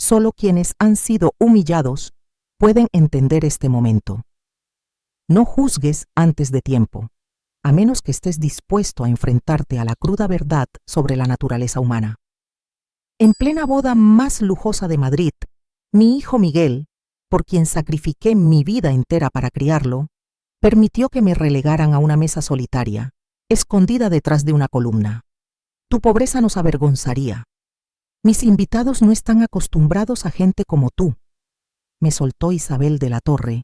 Solo quienes han sido humillados pueden entender este momento. No juzgues antes de tiempo, a menos que estés dispuesto a enfrentarte a la cruda verdad sobre la naturaleza humana. En plena boda más lujosa de Madrid, mi hijo Miguel, por quien sacrifiqué mi vida entera para criarlo, permitió que me relegaran a una mesa solitaria, escondida detrás de una columna. Tu pobreza nos avergonzaría. Mis invitados no están acostumbrados a gente como tú, me soltó Isabel de la Torre,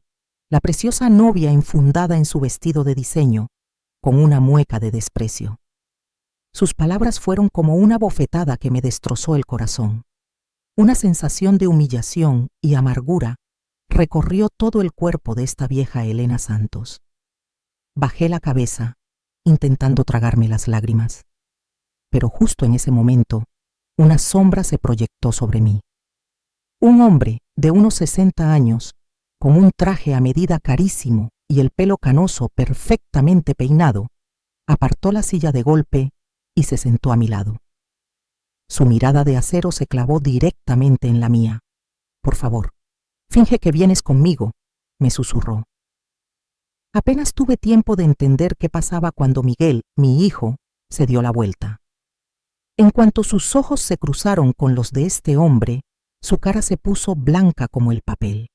la preciosa novia enfundada en su vestido de diseño, con una mueca de desprecio. Sus palabras fueron como una bofetada que me destrozó el corazón. Una sensación de humillación y amargura recorrió todo el cuerpo de esta vieja Elena Santos. Bajé la cabeza, intentando tragarme las lágrimas. Pero justo en ese momento, una sombra se proyectó sobre mí. Un hombre de unos 60 años, con un traje a medida carísimo y el pelo canoso perfectamente peinado, apartó la silla de golpe y se sentó a mi lado. Su mirada de acero se clavó directamente en la mía. Por favor, finge que vienes conmigo, me susurró. Apenas tuve tiempo de entender qué pasaba cuando Miguel, mi hijo, se dio la vuelta. En cuanto sus ojos se cruzaron con los de este hombre, su cara se puso blanca como el papel.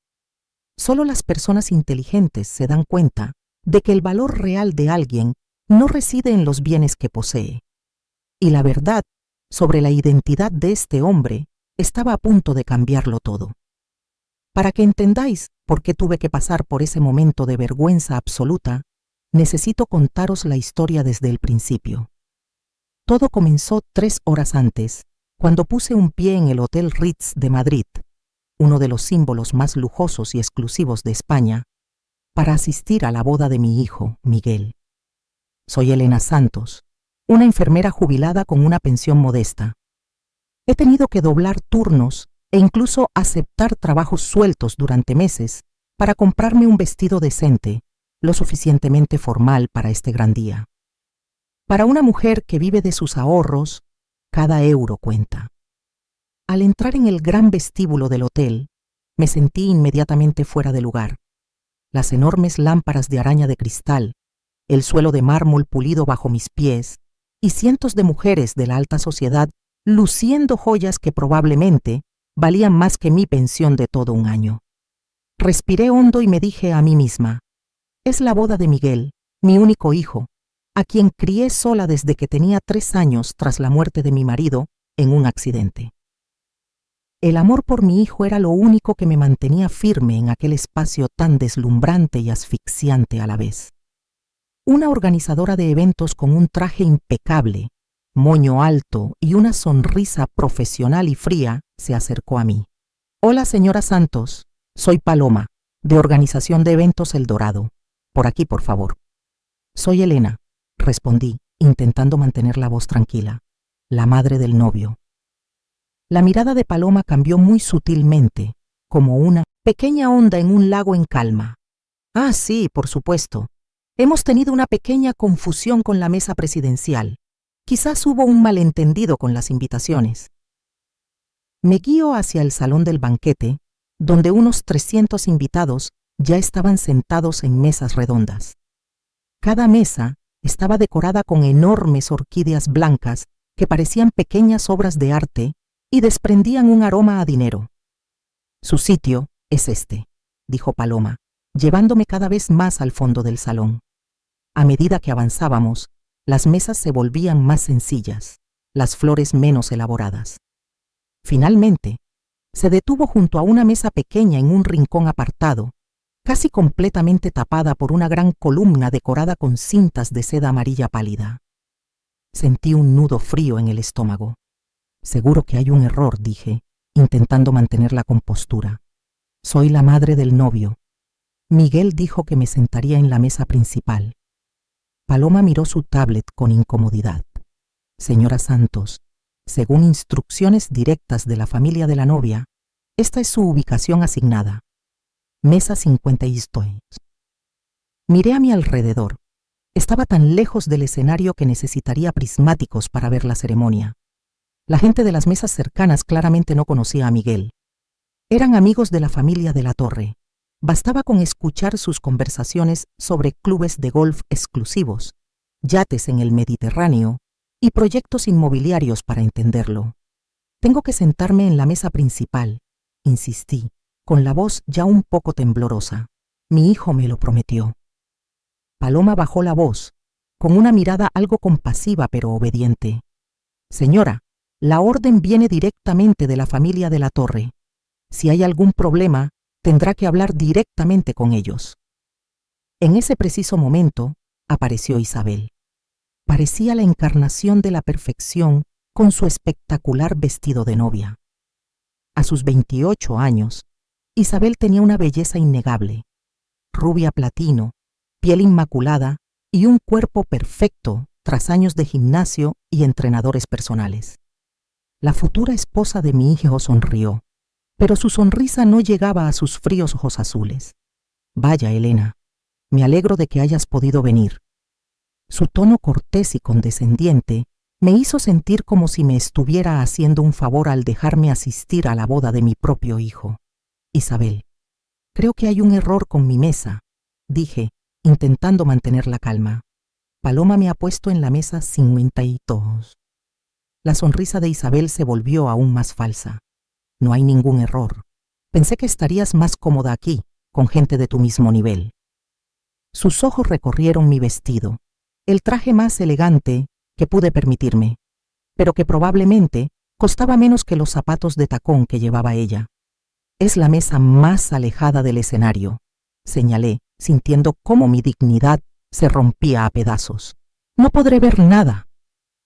Solo las personas inteligentes se dan cuenta de que el valor real de alguien no reside en los bienes que posee. Y la verdad sobre la identidad de este hombre estaba a punto de cambiarlo todo. Para que entendáis por qué tuve que pasar por ese momento de vergüenza absoluta, necesito contaros la historia desde el principio. Todo comenzó 3 horas antes, cuando puse un pie en el Hotel Ritz de Madrid, uno de los símbolos más lujosos y exclusivos de España, para asistir a la boda de mi hijo, Miguel. Soy Elena Santos, una enfermera jubilada con una pensión modesta. He tenido que doblar turnos e incluso aceptar trabajos sueltos durante meses para comprarme un vestido decente, lo suficientemente formal para este gran día. Para una mujer que vive de sus ahorros, cada euro cuenta. Al entrar en el gran vestíbulo del hotel, me sentí inmediatamente fuera de lugar. Las enormes lámparas de araña de cristal, el suelo de mármol pulido bajo mis pies y cientos de mujeres de la alta sociedad luciendo joyas que probablemente valían más que mi pensión de todo un año. Respiré hondo y me dije a mí misma, es la boda de Miguel, mi único hijo, a quien crié sola desde que tenía 3 años tras la muerte de mi marido en un accidente. El amor por mi hijo era lo único que me mantenía firme en aquel espacio tan deslumbrante y asfixiante a la vez. Una organizadora de eventos con un traje impecable, moño alto y una sonrisa profesional y fría se acercó a mí. Hola, señora Santos, soy Paloma, de Organización de Eventos El Dorado. Por aquí, por favor. Soy Elena, respondí, intentando mantener la voz tranquila, la madre del novio. La mirada de Paloma cambió muy sutilmente, como una pequeña onda en un lago en calma. Ah, sí, por supuesto. Hemos tenido una pequeña confusión con la mesa presidencial. Quizás hubo un malentendido con las invitaciones. Me guío hacia el salón del banquete, donde unos 300 invitados ya estaban sentados en mesas redondas. Cada mesa estaba decorada con enormes orquídeas blancas que parecían pequeñas obras de arte y desprendían un aroma a dinero. Su sitio es este, dijo Paloma, llevándome cada vez más al fondo del salón. A medida que avanzábamos, las mesas se volvían más sencillas, las flores menos elaboradas. Finalmente, se detuvo junto a una mesa pequeña en un rincón apartado, casi completamente tapada por una gran columna decorada con cintas de seda amarilla pálida. Sentí un nudo frío en el estómago. Seguro que hay un error, dije, intentando mantener la compostura. Soy la madre del novio. Miguel dijo que me sentaría en la mesa principal. Paloma miró su tablet con incomodidad. Señora Santos, según instrucciones directas de la familia de la novia, esta es su ubicación asignada. Mesa 52. Miré a mi alrededor. Estaba tan lejos del escenario que necesitaría prismáticos para ver la ceremonia. La gente de las mesas cercanas claramente no conocía a Miguel. Eran amigos de la familia de la Torre. Bastaba con escuchar sus conversaciones sobre clubes de golf exclusivos, yates en el Mediterráneo y proyectos inmobiliarios para entenderlo. Tengo que sentarme en la mesa principal, insistí, con la voz ya un poco temblorosa. Mi hijo me lo prometió. Paloma bajó la voz, con una mirada algo compasiva pero obediente. Señora, la orden viene directamente de la familia de la Torre. Si hay algún problema, tendrá que hablar directamente con ellos. En ese preciso momento, apareció Isabel. Parecía la encarnación de la perfección con su espectacular vestido de novia. A sus 28 años, Isabel tenía una belleza innegable. Rubia platino, piel inmaculada y un cuerpo perfecto tras años de gimnasio y entrenadores personales. La futura esposa de mi hijo sonrió, pero su sonrisa no llegaba a sus fríos ojos azules. Vaya, Elena, me alegro de que hayas podido venir. Su tono cortés y condescendiente me hizo sentir como si me estuviera haciendo un favor al dejarme asistir a la boda de mi propio hijo. Isabel, creo que hay un error con mi mesa, dije, intentando mantener la calma. Paloma me ha puesto en la mesa 52. La sonrisa de Isabel se volvió aún más falsa. No hay ningún error. Pensé que estarías más cómoda aquí, con gente de tu mismo nivel. Sus ojos recorrieron mi vestido, el traje más elegante que pude permitirme, pero que probablemente costaba menos que los zapatos de tacón que llevaba ella. Es la mesa más alejada del escenario, señalé, sintiendo cómo mi dignidad se rompía a pedazos. No podré ver nada.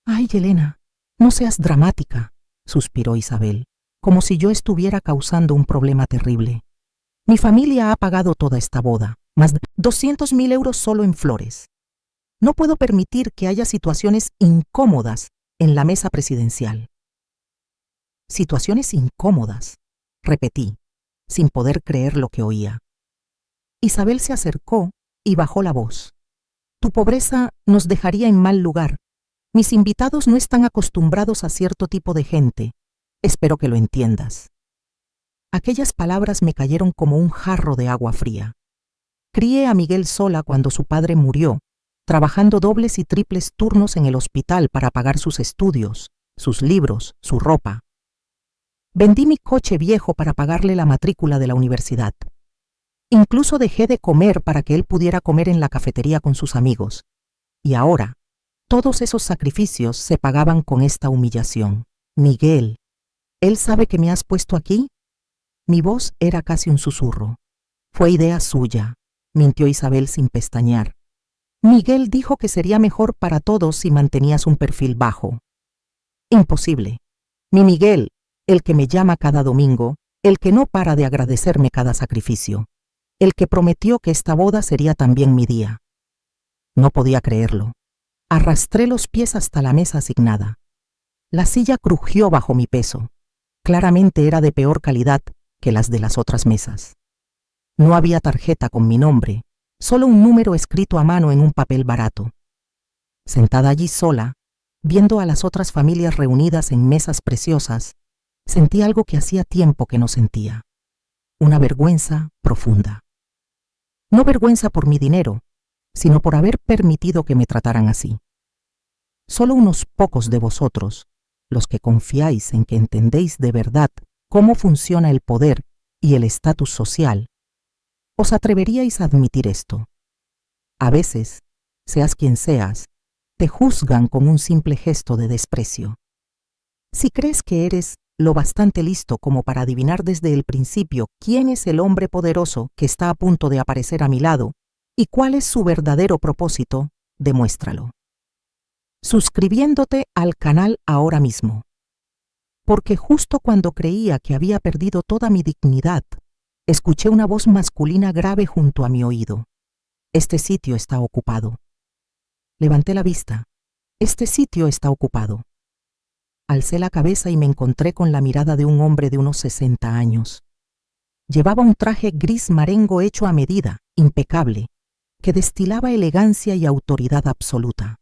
Ay, Elena, no seas dramática, suspiró Isabel, como si yo estuviera causando un problema terrible. Mi familia ha pagado toda esta boda, más de 200.000 euros solo en flores. No puedo permitir que haya situaciones incómodas en la mesa presidencial. Situaciones incómodas, repetí, sin poder creer lo que oía. Isabel se acercó y bajó la voz. Tu pobreza nos dejaría en mal lugar. Mis invitados no están acostumbrados a cierto tipo de gente. Espero que lo entiendas. Aquellas palabras me cayeron como un jarro de agua fría. Crié a Miguel sola cuando su padre murió, trabajando dobles y triples turnos en el hospital para pagar sus estudios, sus libros, su ropa. Vendí mi coche viejo para pagarle la matrícula de la universidad. Incluso dejé de comer para que él pudiera comer en la cafetería con sus amigos. Y ahora, todos esos sacrificios se pagaban con esta humillación. Miguel, ¿él sabe que me has puesto aquí? Mi voz era casi un susurro. Fue idea suya, mintió Isabel sin pestañear. Miguel dijo que sería mejor para todos si mantenías un perfil bajo. Imposible. Mi Miguel, el que me llama cada domingo, el que no para de agradecerme cada sacrificio, el que prometió que esta boda sería también mi día. No podía creerlo. Arrastré los pies hasta la mesa asignada. La silla crujió bajo mi peso. Claramente era de peor calidad que las de las otras mesas. No había tarjeta con mi nombre, solo un número escrito a mano en un papel barato. Sentada allí sola, viendo a las otras familias reunidas en mesas preciosas, sentí algo que hacía tiempo que no sentía. Una vergüenza profunda. No vergüenza por mi dinero, sino por haber permitido que me trataran así. Solo unos pocos de vosotros, los que confiáis en que entendéis de verdad cómo funciona el poder y el estatus social, os atreveríais a admitir esto. A veces, seas quien seas, te juzgan con un simple gesto de desprecio. Si crees que eres lo bastante listo como para adivinar desde el principio quién es el hombre poderoso que está a punto de aparecer a mi lado y cuál es su verdadero propósito, demuéstralo. Suscribiéndote al canal ahora mismo. Porque justo cuando creía que había perdido toda mi dignidad, escuché una voz masculina grave junto a mi oído. Este sitio está ocupado. Levanté la vista. Este sitio está ocupado. Alcé la cabeza y me encontré con la mirada de un hombre de unos 60 años. Llevaba un traje gris marengo hecho a medida, impecable, que destilaba elegancia y autoridad absoluta.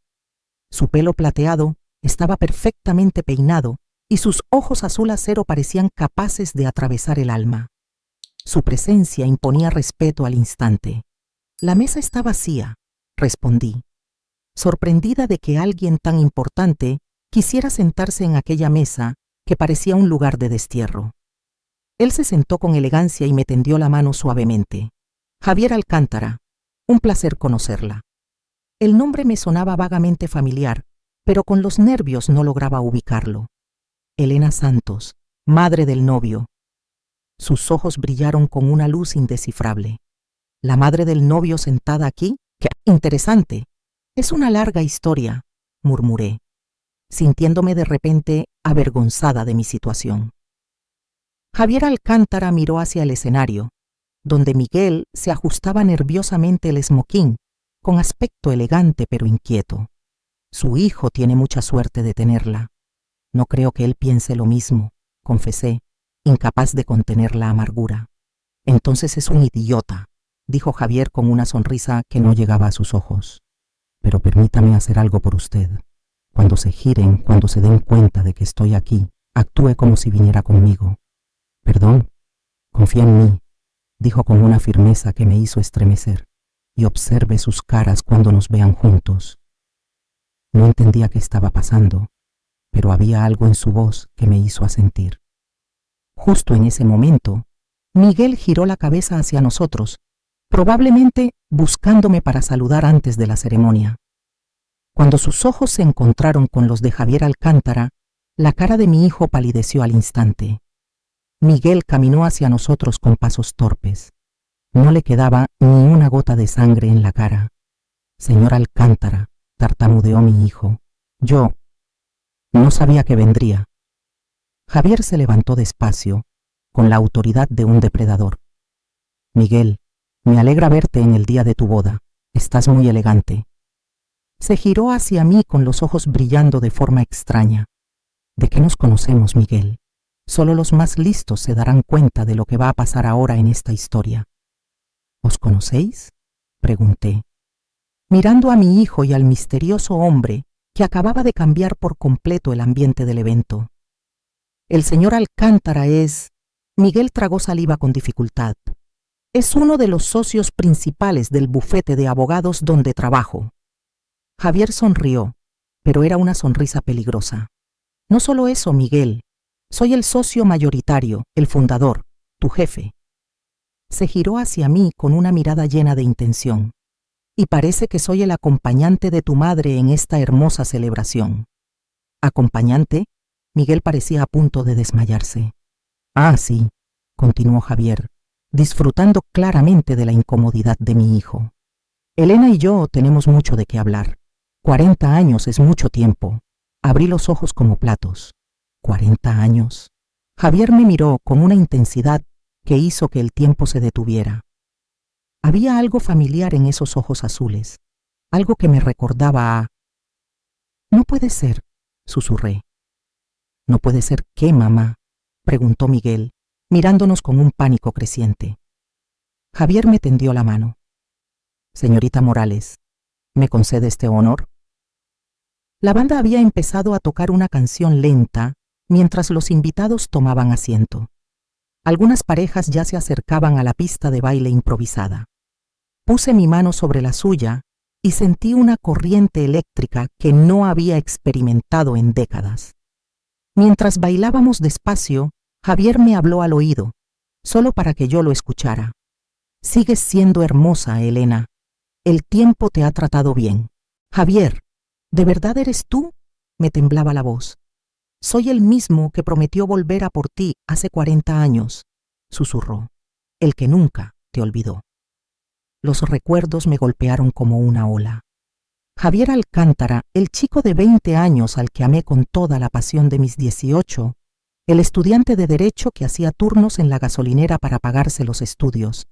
Su pelo plateado estaba perfectamente peinado y sus ojos azul acero parecían capaces de atravesar el alma. Su presencia imponía respeto al instante. La mesa está vacía, respondí, sorprendida de que alguien tan importante quisiera sentarse en aquella mesa que parecía un lugar de destierro. Él se sentó con elegancia y me tendió la mano suavemente. Javier Alcántara, un placer conocerla. El nombre me sonaba vagamente familiar, pero con los nervios no lograba ubicarlo. Elena Santos, madre del novio. Sus ojos brillaron con una luz indescifrable. ¿La madre del novio sentada aquí? ¡Qué interesante! Es una larga historia, murmuré, sintiéndome de repente avergonzada de mi situación. Javier Alcántara miró hacia el escenario, donde Miguel se ajustaba nerviosamente el esmoquín, con aspecto elegante pero inquieto. Su hijo tiene mucha suerte de tenerla. No creo que él piense lo mismo, confesé, incapaz de contener la amargura. Entonces es un idiota, dijo Javier con una sonrisa que no llegaba a sus ojos. Pero permítame hacer algo por usted. Cuando se giren, cuando se den cuenta de que estoy aquí, actúe como si viniera conmigo. Perdón, confía en mí, dijo con una firmeza que me hizo estremecer, y observe sus caras cuando nos vean juntos. No entendía qué estaba pasando, pero había algo en su voz que me hizo asentir. Justo en ese momento, Miguel giró la cabeza hacia nosotros, probablemente buscándome para saludar antes de la ceremonia. Cuando sus ojos se encontraron con los de Javier Alcántara, la cara de mi hijo palideció al instante. Miguel caminó hacia nosotros con pasos torpes. No le quedaba ni una gota de sangre en la cara. Señor Alcántara, tartamudeó mi hijo. Yo no sabía que vendría. Javier se levantó despacio, con la autoridad de un depredador. Miguel, me alegra verte en el día de tu boda. Estás muy elegante. Se giró hacia mí con los ojos brillando de forma extraña. ¿De qué nos conocemos, Miguel? Solo los más listos se darán cuenta de lo que va a pasar ahora en esta historia. ¿Os conocéis?, pregunté, mirando a mi hijo y al misterioso hombre que acababa de cambiar por completo el ambiente del evento. El señor Alcántara es... Miguel tragó saliva con dificultad. Es uno de los socios principales del bufete de abogados donde trabajo. Javier sonrió, pero era una sonrisa peligrosa. No solo eso, Miguel. Soy el socio mayoritario, el fundador, tu jefe. Se giró hacia mí con una mirada llena de intención. Y parece que soy el acompañante de tu madre en esta hermosa celebración. ¿Acompañante? Miguel parecía a punto de desmayarse. Ah, sí, continuó Javier, disfrutando claramente de la incomodidad de mi hijo. Elena y yo tenemos mucho de qué hablar. 40 años es mucho tiempo. Abrí los ojos como platos. 40 años. Javier me miró con una intensidad que hizo que el tiempo se detuviera. Había algo familiar en esos ojos azules, algo que me recordaba a... No puede ser, susurré. ¿No puede ser qué, mamá?, preguntó Miguel, mirándonos con un pánico creciente. Javier me tendió la mano. Señorita Morales, ¿me concede este honor? La banda había empezado a tocar una canción lenta mientras los invitados tomaban asiento. Algunas parejas ya se acercaban a la pista de baile improvisada. Puse mi mano sobre la suya y sentí una corriente eléctrica que no había experimentado en décadas. Mientras bailábamos despacio, Javier me habló al oído, solo para que yo lo escuchara. Sigues siendo hermosa, Elena. El tiempo te ha tratado bien. Javier, ¿de verdad eres tú?, me temblaba la voz. Soy el mismo que prometió volver a por ti hace 40 años, susurró, el que nunca te olvidó. Los recuerdos me golpearon como una ola. Javier Alcántara, el chico de 20 años al que amé con toda la pasión de mis 18, el estudiante de Derecho que hacía turnos en la gasolinera para pagarse los estudios,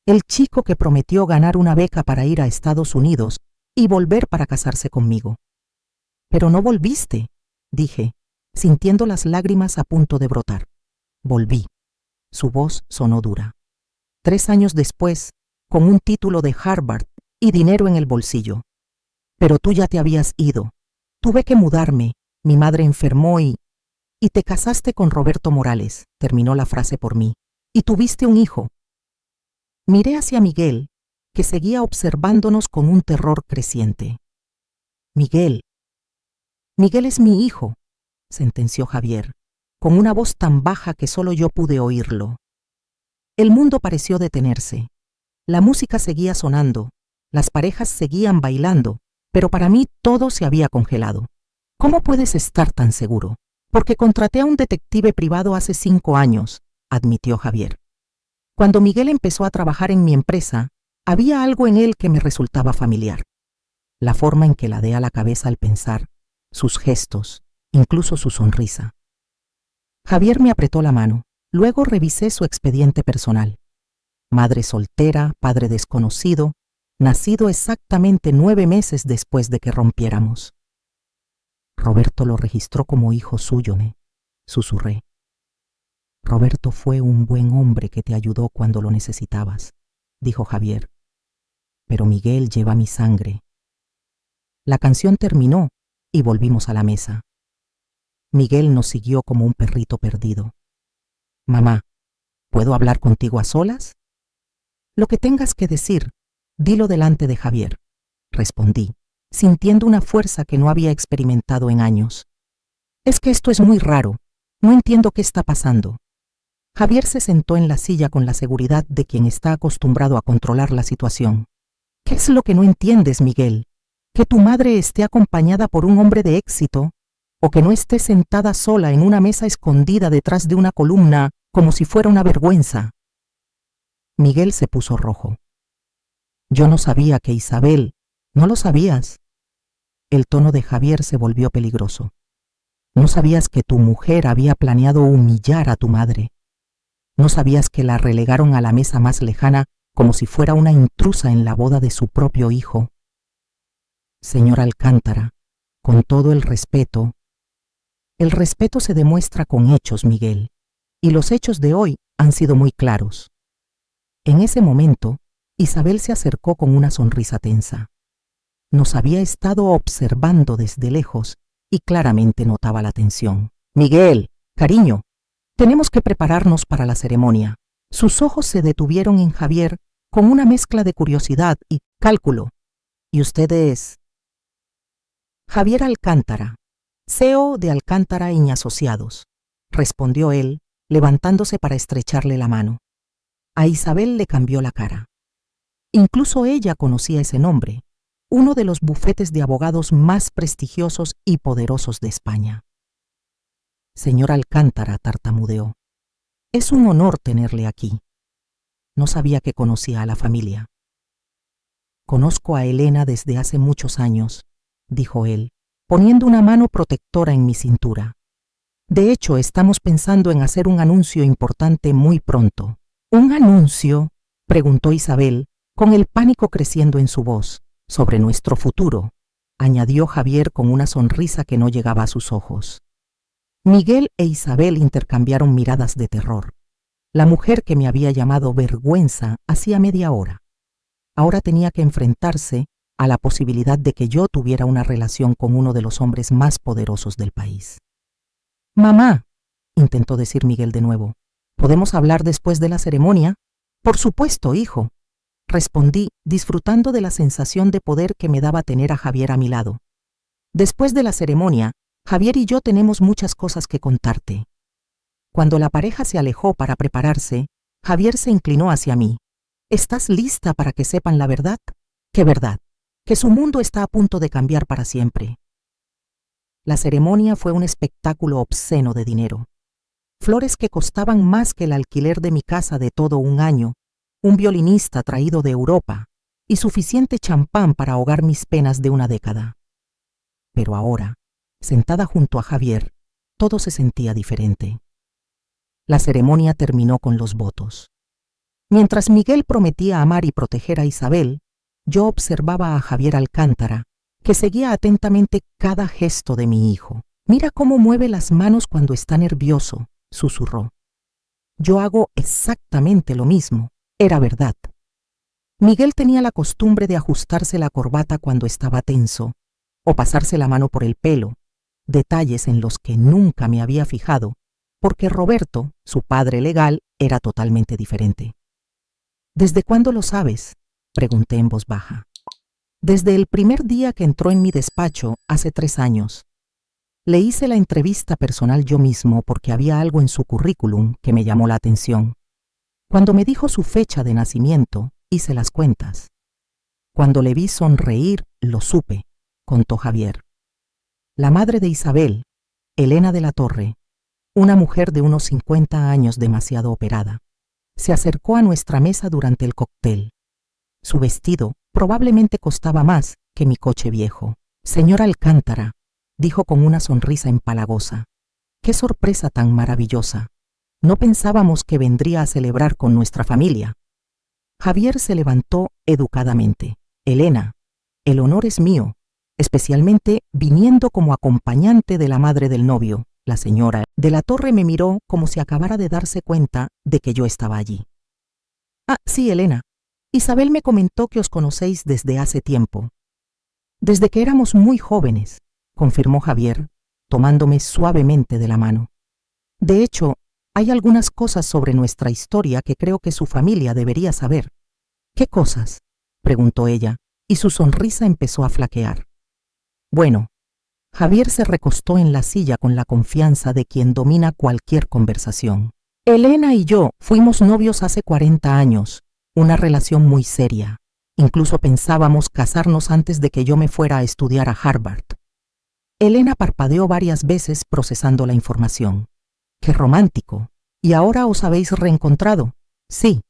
el chico que prometió ganar una beca para ir a Estados Unidos y volver para casarse conmigo. Pero no volviste, dije, sintiendo las lágrimas a punto de brotar. Volví. Su voz sonó dura. 3 años después, con un título de Harvard y dinero en el bolsillo. Pero tú ya te habías ido. Tuve que mudarme, mi madre enfermó y te casaste con Roberto Morales, terminó la frase por mí. y tuviste un hijo. Miré hacia Miguel, que seguía observándonos con un terror creciente. Miguel es mi hijo, sentenció Javier, con una voz tan baja que solo yo pude oírlo. El mundo pareció detenerse. La música seguía sonando, las parejas seguían bailando, pero para mí todo se había congelado. ¿Cómo puedes estar tan seguro? Porque contraté a un detective privado hace 5 años, admitió Javier. Cuando Miguel empezó a trabajar en mi empresa, había algo en él que me resultaba familiar. La forma en que ladea la cabeza al pensar, sus gestos, incluso su sonrisa. Javier me apretó la mano, luego revisé su expediente personal. Madre soltera, padre desconocido, nacido exactamente 9 meses después de que rompiéramos. Roberto lo registró como hijo suyo, me susurré. Roberto fue un buen hombre que te ayudó cuando lo necesitabas, dijo Javier. Pero Miguel lleva mi sangre. La canción terminó y volvimos a la mesa. Miguel nos siguió como un perrito perdido. Mamá, ¿puedo hablar contigo a solas? Lo que tengas que decir, dilo delante de Javier, respondí, sintiendo una fuerza que no había experimentado en años. Es que esto es muy raro. No entiendo qué está pasando. Javier se sentó en la silla con la seguridad de quien está acostumbrado a controlar la situación. ¿Qué es lo que no entiendes, Miguel? ¿Que tu madre esté acompañada por un hombre de éxito? ¿O que no esté sentada sola en una mesa escondida detrás de una columna como si fuera una vergüenza? Miguel se puso rojo. Yo no sabía que Isabel... ¿No lo sabías? El tono de Javier se volvió peligroso. ¿No sabías que tu mujer había planeado humillar a tu madre? ¿No sabías que la relegaron a la mesa más lejana como si fuera una intrusa en la boda de su propio hijo? Señor Alcántara, con todo el respeto se demuestra con hechos, Miguel, y los hechos de hoy han sido muy claros. En ese momento, Isabel se acercó con una sonrisa tensa. Nos había estado observando desde lejos y claramente notaba la tensión. Miguel, cariño, tenemos que prepararnos para la ceremonia. Sus ojos se detuvieron en Javier con una mezcla de curiosidad y cálculo. ¿Y usted es? Javier Alcántara, CEO de Alcántara y Asociados, respondió él, levantándose para estrecharle la mano. A Isabel le cambió la cara. Incluso ella conocía ese nombre, uno de los bufetes de abogados más prestigiosos y poderosos de España. Señor Alcántara, tartamudeó. Es un honor tenerle aquí. No sabía que conocía a la familia. Conozco a Elena desde hace muchos años, dijo él, poniendo una mano protectora en mi cintura. De hecho, estamos pensando en hacer un anuncio importante muy pronto. ¿Un anuncio?, preguntó Isabel, con el pánico creciendo en su voz. Sobre nuestro futuro, añadió Javier con una sonrisa que no llegaba a sus ojos. Miguel e Isabel intercambiaron miradas de terror. La mujer que me había llamado vergüenza hacía media hora. Ahora tenía que enfrentarse a la posibilidad de que yo tuviera una relación con uno de los hombres más poderosos del país. Mamá, intentó decir Miguel de nuevo, ¿podemos hablar después de la ceremonia? Por supuesto, hijo, respondí, disfrutando de la sensación de poder que me daba tener a Javier a mi lado. Después de la ceremonia, Javier y yo tenemos muchas cosas que contarte. Cuando la pareja se alejó para prepararse, Javier se inclinó hacia mí. ¿Estás lista para que sepan la verdad? ¿Qué verdad? Que su mundo está a punto de cambiar para siempre. La ceremonia fue un espectáculo obsceno de dinero. Flores que costaban más que el alquiler de mi casa de todo un año, un violinista traído de Europa y suficiente champán para ahogar mis penas de una década. Pero ahora, sentada junto a Javier, todo se sentía diferente. La ceremonia terminó con los votos. Mientras Miguel prometía amar y proteger a Isabel, yo observaba a Javier Alcántara, que seguía atentamente cada gesto de mi hijo. Mira cómo mueve las manos cuando está nervioso, susurró. Yo hago exactamente lo mismo. Era verdad. Miguel tenía la costumbre de ajustarse la corbata cuando estaba tenso, o pasarse la mano por el pelo, detalles en los que nunca me había fijado porque Roberto, su padre legal, era totalmente diferente. ¿Desde cuándo lo sabes?, pregunté en voz baja. Desde el primer día que entró en mi despacho hace 3 años. Le hice la entrevista personal yo mismo porque había algo en su currículum que me llamó la atención. Cuando me dijo su fecha de nacimiento, hice las cuentas. Cuando le vi sonreír, lo supe, contó Javier. La madre de Isabel, Elena de la Torre, una mujer de unos 50 años demasiado operada, se acercó a nuestra mesa durante el cóctel. Su vestido probablemente costaba más que mi coche viejo. Señora Alcántara, dijo con una sonrisa empalagosa. ¡Qué sorpresa tan maravillosa! No pensábamos que vendría a celebrar con nuestra familia. Javier se levantó educadamente. Elena, el honor es mío, especialmente viniendo como acompañante de la madre del novio. La señora de la Torre me miró como si acabara de darse cuenta de que yo estaba allí. Ah, sí, Elena. Isabel me comentó que os conocéis desde hace tiempo. Desde que éramos muy jóvenes, confirmó Javier, tomándome suavemente de la mano. De hecho, hay algunas cosas sobre nuestra historia que creo que su familia debería saber. ¿Qué cosas?, preguntó ella, y su sonrisa empezó a flaquear. Bueno, Javier se recostó en la silla con la confianza de quien domina cualquier conversación. Elena y yo fuimos novios hace 40 años, una relación muy seria. Incluso pensábamos casarnos antes de que yo me fuera a estudiar a Harvard. Elena parpadeó varias veces procesando la información. ¡Qué romántico! ¿Y ahora os habéis reencontrado? Sí,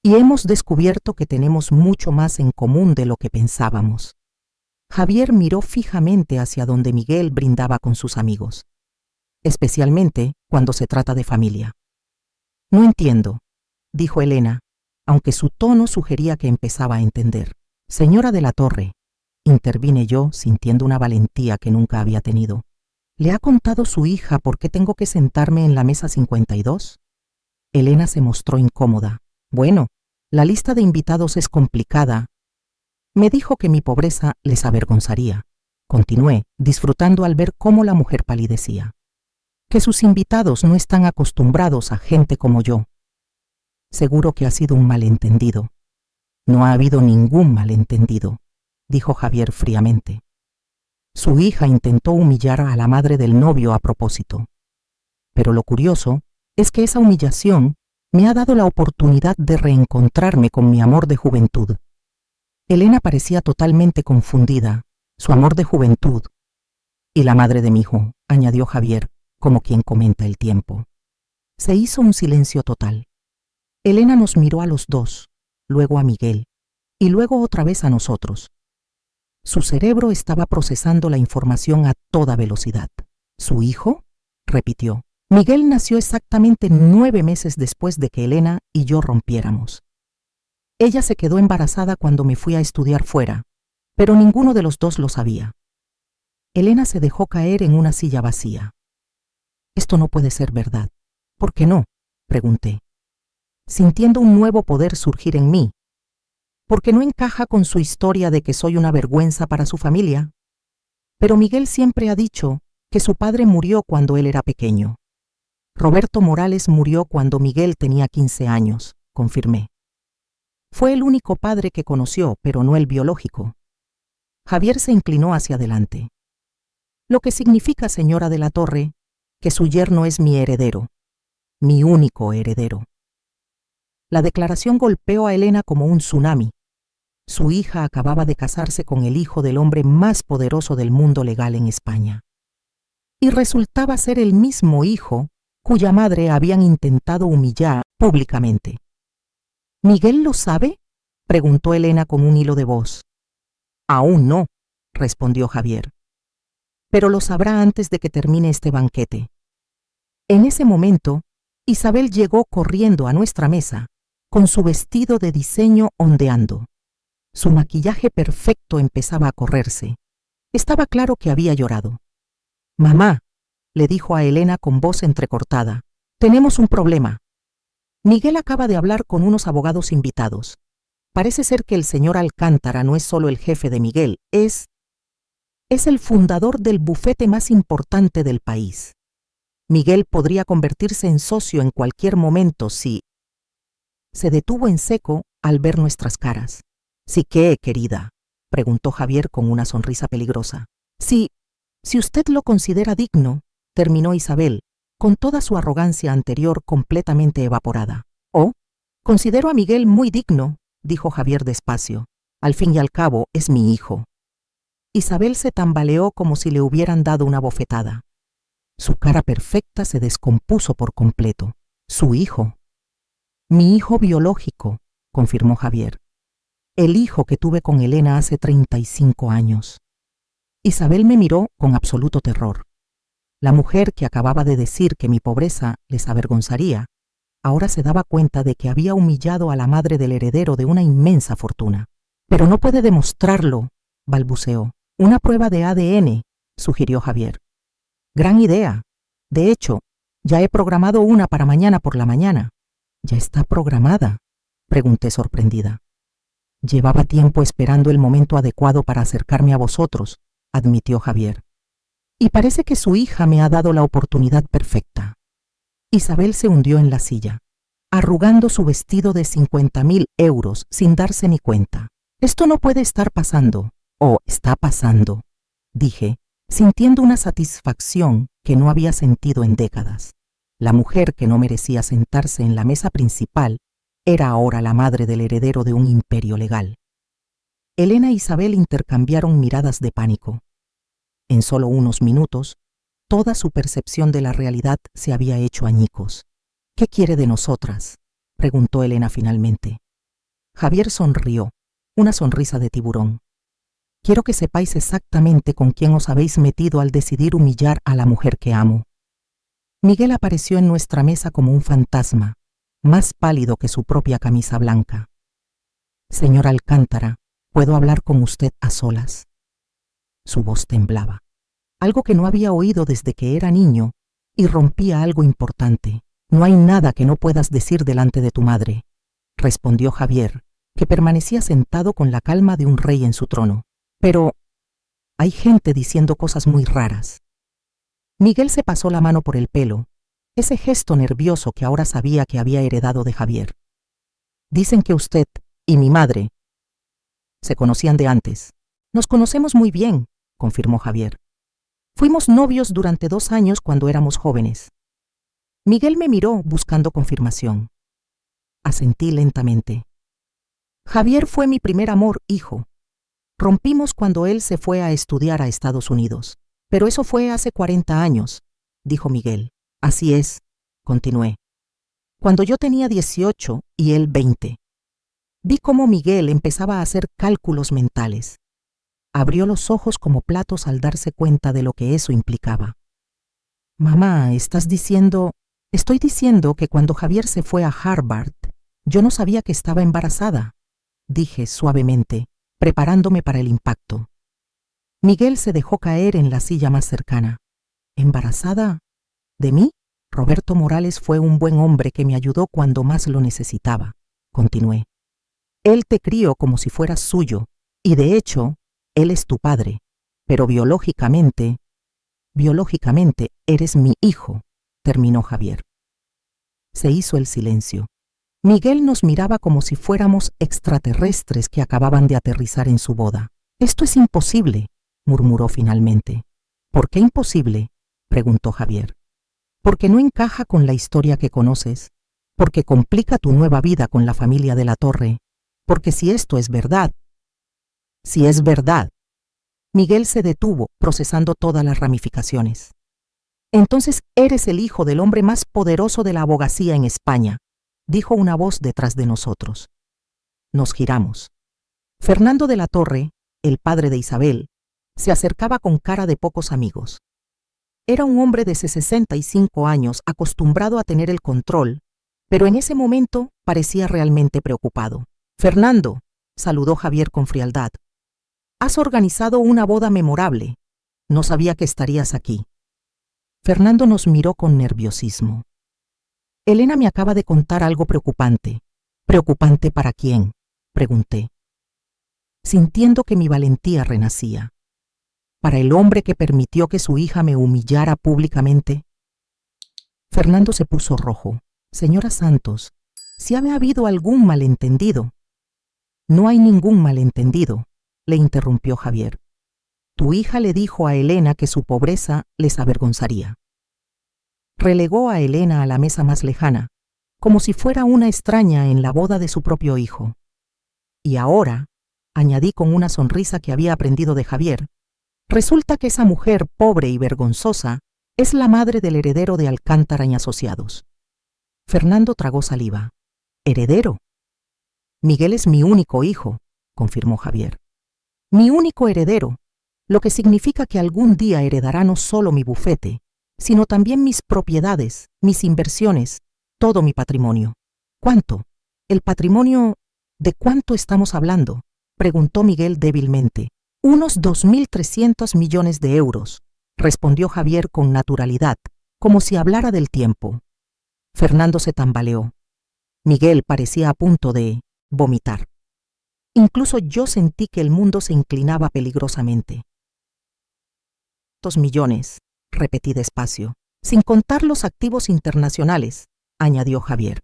y hemos descubierto que tenemos mucho más en común de lo que pensábamos. Javier miró fijamente hacia donde Miguel brindaba con sus amigos, especialmente cuando se trata de familia. No entiendo, dijo Elena, aunque su tono sugería que empezaba a entender. Señora de la Torre, intervine yo sintiendo una valentía que nunca había tenido. ¿Le ha contado su hija por qué tengo que sentarme en la mesa 52? Elena se mostró incómoda. Bueno, la lista de invitados es complicada. Me dijo que mi pobreza les avergonzaría. Continué, disfrutando al ver cómo la mujer palidecía. Que sus invitados no están acostumbrados a gente como yo. Seguro que ha sido un malentendido. No ha habido ningún malentendido, dijo Javier fríamente. Su hija intentó humillar a la madre del novio a propósito. Pero lo curioso es que esa humillación me ha dado la oportunidad de reencontrarme con mi amor de juventud. Elena parecía totalmente confundida. Su amor de juventud. Y la madre de mi hijo, añadió Javier, como quien comenta el tiempo. Se hizo un silencio total. Elena nos miró a los dos, luego a Miguel, y luego otra vez a nosotros. Su cerebro estaba procesando la información a toda velocidad. ¿Su hijo?, repitió. Miguel nació exactamente 9 meses después de que Elena y yo rompiéramos. Ella se quedó embarazada cuando me fui a estudiar fuera, pero ninguno de los dos lo sabía. Elena se dejó caer en una silla vacía. Esto no puede ser verdad. ¿Por qué no?, pregunté, sintiendo un nuevo poder surgir en mí. Porque no encaja con su historia de que soy una vergüenza para su familia. Pero Miguel siempre ha dicho que su padre murió cuando él era pequeño. Roberto Morales murió cuando Miguel tenía 15 años, confirmé. Fue el único padre que conoció, pero no el biológico. Javier se inclinó hacia adelante. Lo que significa, señora de la Torre, que su yerno es mi heredero, mi único heredero. La declaración golpeó a Elena como un tsunami. Su hija acababa de casarse con el hijo del hombre más poderoso del mundo legal en España. Y resultaba ser el mismo hijo cuya madre habían intentado humillar públicamente. ¿Miguel lo sabe?, preguntó Elena con un hilo de voz. Aún no, respondió Javier. Pero lo sabrá antes de que termine este banquete. En ese momento, Isabel llegó corriendo a nuestra mesa, con su vestido de diseño ondeando. Su maquillaje perfecto empezaba a correrse. Estaba claro que había llorado. «Mamá», le dijo a Elena con voz entrecortada, «tenemos un problema. Miguel acaba de hablar con unos abogados invitados. Parece ser que el señor Alcántara no es solo el jefe de Miguel, es el fundador del bufete más importante del país. Miguel podría convertirse en socio en cualquier momento si... Se detuvo en seco al ver nuestras caras. ¿Sí qué, querida?, preguntó Javier con una sonrisa peligrosa. Si usted lo considera digno, terminó Isabel, con toda su arrogancia anterior completamente evaporada. Oh, considero a Miguel muy digno, dijo Javier despacio. Al fin y al cabo es mi hijo. Isabel se tambaleó como si le hubieran dado una bofetada. Su cara perfecta se descompuso por completo. Su hijo. Mi hijo biológico, confirmó Javier. El hijo que tuve con Elena hace 35 años. Isabel me miró con absoluto terror. La mujer que acababa de decir que mi pobreza les avergonzaría, ahora se daba cuenta de que había humillado a la madre del heredero de una inmensa fortuna. Pero no puede demostrarlo, balbuceó. Una prueba de ADN, sugirió Javier. Gran idea. De hecho, ya he programado una para mañana por la mañana. ¿Ya está programada?, pregunté sorprendida. Llevaba tiempo esperando el momento adecuado para acercarme a vosotros, admitió Javier. Y parece que su hija me ha dado la oportunidad perfecta. Isabel se hundió en la silla, arrugando su vestido de 50.000 euros sin darse ni cuenta. Esto no puede estar pasando, o está pasando, dije, sintiendo una satisfacción que no había sentido en décadas. La mujer que no merecía sentarse en la mesa principal era ahora la madre del heredero de un imperio legal. Elena e Isabel intercambiaron miradas de pánico. En solo unos minutos, toda su percepción de la realidad se había hecho añicos. ¿Qué quiere de nosotras?, preguntó Elena finalmente. Javier sonrió, una sonrisa de tiburón. Quiero que sepáis exactamente con quién os habéis metido al decidir humillar a la mujer que amo. Miguel apareció en nuestra mesa como un fantasma, más pálido que su propia camisa blanca. Señor Alcántara, ¿puedo hablar con usted a solas? Su voz temblaba, algo que no había oído desde que era niño, y rompía algo importante. No hay nada que no puedas decir delante de tu madre, respondió Javier, que permanecía sentado con la calma de un rey en su trono. Pero hay gente diciendo cosas muy raras. Miguel se pasó la mano por el pelo, ese gesto nervioso que ahora sabía que había heredado de Javier. Dicen que usted y mi madre se conocían de antes. Nos conocemos muy bien, confirmó Javier. Fuimos novios durante 2 años cuando éramos jóvenes. Miguel me miró buscando confirmación. Asentí lentamente. Javier fue mi primer amor, hijo. Rompimos cuando él se fue a estudiar a Estados Unidos. Pero eso fue hace 40 años, dijo Miguel. Así es, continué. Cuando yo tenía 18 y él 20. Vi cómo Miguel empezaba a hacer cálculos mentales. Abrió los ojos como platos al darse cuenta de lo que eso implicaba. Mamá, ¿estás diciendo? Estoy diciendo que cuando Javier se fue a Harvard, yo no sabía que estaba embarazada, dije suavemente, preparándome para el impacto. Miguel se dejó caer en la silla más cercana. ¿Embarazada? ¿De mí? Roberto Morales fue un buen hombre que me ayudó cuando más lo necesitaba, continué. Él te crió como si fueras suyo, y de hecho, él es tu padre, pero biológicamente eres mi hijo, terminó Javier. Se hizo el silencio. Miguel nos miraba como si fuéramos extraterrestres que acababan de aterrizar en su boda. Esto es imposible, murmuró finalmente. ¿Por qué imposible?, preguntó Javier. Porque no encaja con la historia que conoces, porque complica tu nueva vida con la familia de la Torre, porque si esto es verdad... Si es verdad... Miguel se detuvo, procesando todas las ramificaciones. Entonces eres el hijo del hombre más poderoso de la abogacía en España, dijo una voz detrás de nosotros. Nos giramos. Fernando de la Torre, el padre de Isabel, se acercaba con cara de pocos amigos. Era un hombre de 65 años acostumbrado a tener el control, pero en ese momento parecía realmente preocupado. Fernando, saludó Javier con frialdad. Has organizado una boda memorable. No sabía que estarías aquí. Fernando nos miró con nerviosismo. Elena me acaba de contar algo preocupante. ¿Preocupante para quién?, pregunté, sintiendo que mi valentía renacía. ¿Para el hombre que permitió que su hija me humillara públicamente? Fernando se puso rojo. Señora Santos, si ha habido algún malentendido. No hay ningún malentendido, le interrumpió Javier. Tu hija le dijo a Elena que su pobreza les avergonzaría. Relegó a Elena a la mesa más lejana, como si fuera una extraña en la boda de su propio hijo. Y ahora, añadí con una sonrisa que había aprendido de Javier, resulta que esa mujer pobre y vergonzosa es la madre del heredero de Alcántara y Asociados. Fernando tragó saliva. ¿Heredero? Miguel es mi único hijo, confirmó Javier. Mi único heredero, lo que significa que algún día heredará no solo mi bufete, sino también mis propiedades, mis inversiones, todo mi patrimonio. ¿Cuánto? ¿El patrimonio? ¿De cuánto estamos hablando?, preguntó Miguel débilmente. Unos 2.300 millones de euros, respondió Javier con naturalidad, como si hablara del tiempo. Fernando se tambaleó. Miguel parecía a punto de vomitar. Incluso yo sentí que el mundo se inclinaba peligrosamente. 2 millones, repetí despacio, sin contar los activos internacionales, añadió Javier.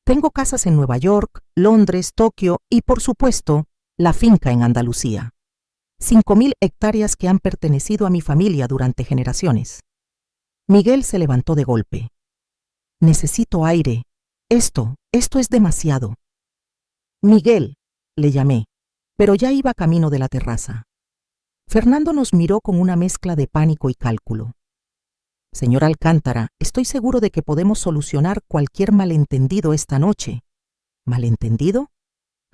Tengo casas en Nueva York, Londres, Tokio y, por supuesto, la finca en Andalucía. 5.000 hectáreas que han pertenecido a mi familia durante generaciones. Miguel se levantó de golpe. Necesito aire. Esto es demasiado. Miguel, le llamé, pero ya iba camino de la terraza. Fernando nos miró con una mezcla de pánico y cálculo. Señor Alcántara, estoy seguro de que podemos solucionar cualquier malentendido esta noche. ¿Malentendido?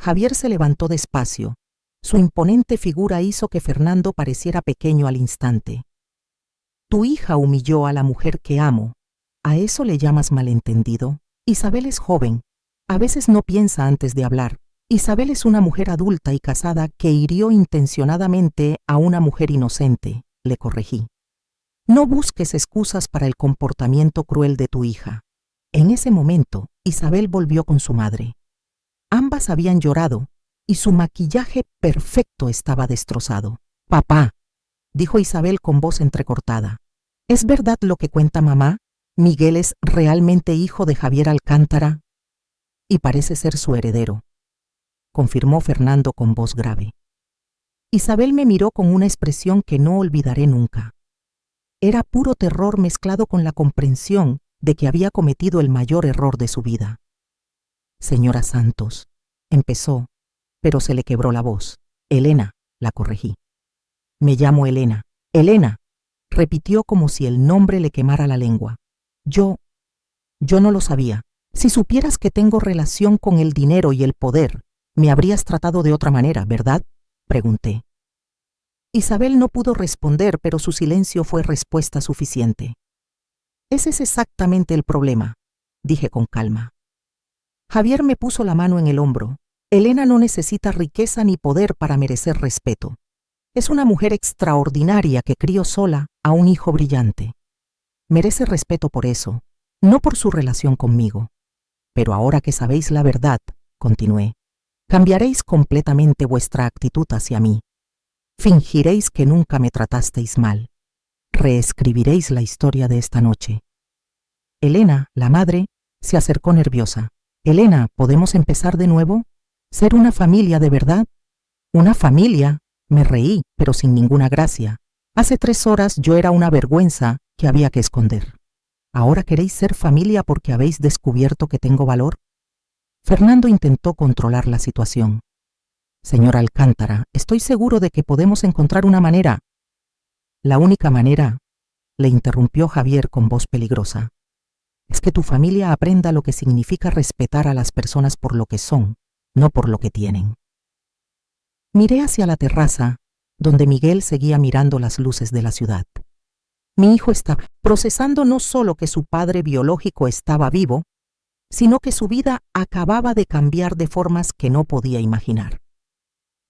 Javier se levantó despacio. Su imponente figura hizo que Fernando pareciera pequeño al instante. Tu hija humilló a la mujer que amo. ¿A eso le llamas malentendido? Isabel es joven. A veces no piensa antes de hablar. Isabel es una mujer adulta y casada que hirió intencionadamente a una mujer inocente, le corregí. No busques excusas para el comportamiento cruel de tu hija. En ese momento, Isabel volvió con su madre. Ambas habían llorado y su maquillaje perfecto estaba destrozado. Papá, dijo Isabel con voz entrecortada, ¿es verdad lo que cuenta mamá? ¿Miguel es realmente hijo de Javier Alcántara? Y parece ser su heredero, confirmó Fernando con voz grave. Isabel me miró con una expresión que no olvidaré nunca. Era puro terror mezclado con la comprensión de que había cometido el mayor error de su vida. Señora Santos, empezó, pero se le quebró la voz. Elena, la corregí. Me llamo Elena. Elena, repitió como si el nombre le quemara la lengua. Yo no lo sabía. Si supieras que tengo relación con el dinero y el poder, me habrías tratado de otra manera, ¿verdad?, pregunté. Isabel no pudo responder, pero su silencio fue respuesta suficiente. Ese es exactamente el problema, dije con calma. Javier me puso la mano en el hombro. Elena no necesita riqueza ni poder para merecer respeto. Es una mujer extraordinaria que crió sola a un hijo brillante. Merece respeto por eso, no por su relación conmigo. Pero ahora que sabéis la verdad, continué, cambiaréis completamente vuestra actitud hacia mí. Fingiréis que nunca me tratasteis mal. Reescribiréis la historia de esta noche. Elena, la madre, se acercó nerviosa. Elena, ¿podemos empezar de nuevo? ¿Ser una familia de verdad? ¿Una familia? Me reí, pero sin ninguna gracia. Hace 3 horas yo era una vergüenza que había que esconder. ¿Ahora queréis ser familia porque habéis descubierto que tengo valor? Fernando intentó controlar la situación. Señor Alcántara, estoy seguro de que podemos encontrar una manera. La única manera, le interrumpió Javier con voz peligrosa, es que tu familia aprenda lo que significa respetar a las personas por lo que son, no por lo que tienen. Miré hacia la terraza, donde Miguel seguía mirando las luces de la ciudad. Mi hijo estaba procesando no solo que su padre biológico estaba vivo, sino que su vida acababa de cambiar de formas que no podía imaginar.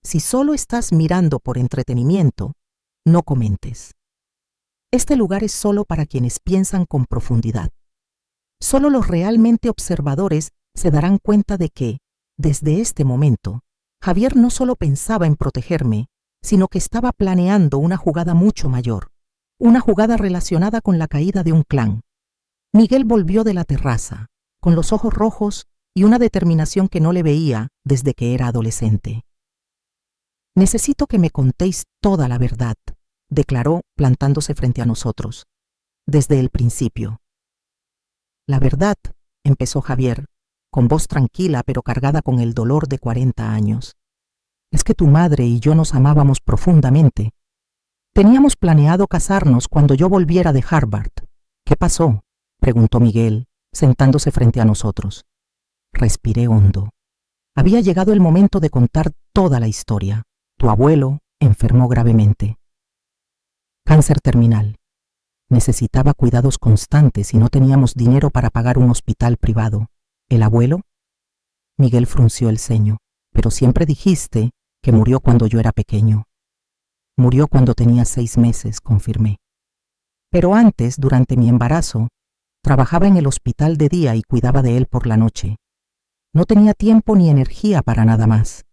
Si solo estás mirando por entretenimiento, no comentes. Este lugar es solo para quienes piensan con profundidad. Solo los realmente observadores se darán cuenta de que, desde este momento, Javier no solo pensaba en protegerme, sino que estaba planeando una jugada mucho mayor, una jugada relacionada con la caída de un clan. Miguel volvió de la terraza, con los ojos rojos y una determinación que no le veía desde que era adolescente. «Necesito que me contéis toda la verdad», declaró plantándose frente a nosotros, «desde el principio». «La verdad», empezó Javier, con voz tranquila pero cargada con el dolor de 40 años. «Es que tu madre y yo nos amábamos profundamente. Teníamos planeado casarnos cuando yo volviera de Harvard». «¿Qué pasó?», preguntó Miguel, sentándose frente a nosotros. Respiré hondo. Había llegado el momento de contar toda la historia. Tu abuelo enfermó gravemente. Cáncer terminal. Necesitaba cuidados constantes y no teníamos dinero para pagar un hospital privado. ¿El abuelo? Miguel frunció el ceño. Pero siempre dijiste que murió cuando yo era pequeño. Murió cuando tenía 6 meses, confirmé. Pero antes, durante mi embarazo, trabajaba en el hospital de día y cuidaba de él por la noche. No tenía tiempo ni energía para nada más.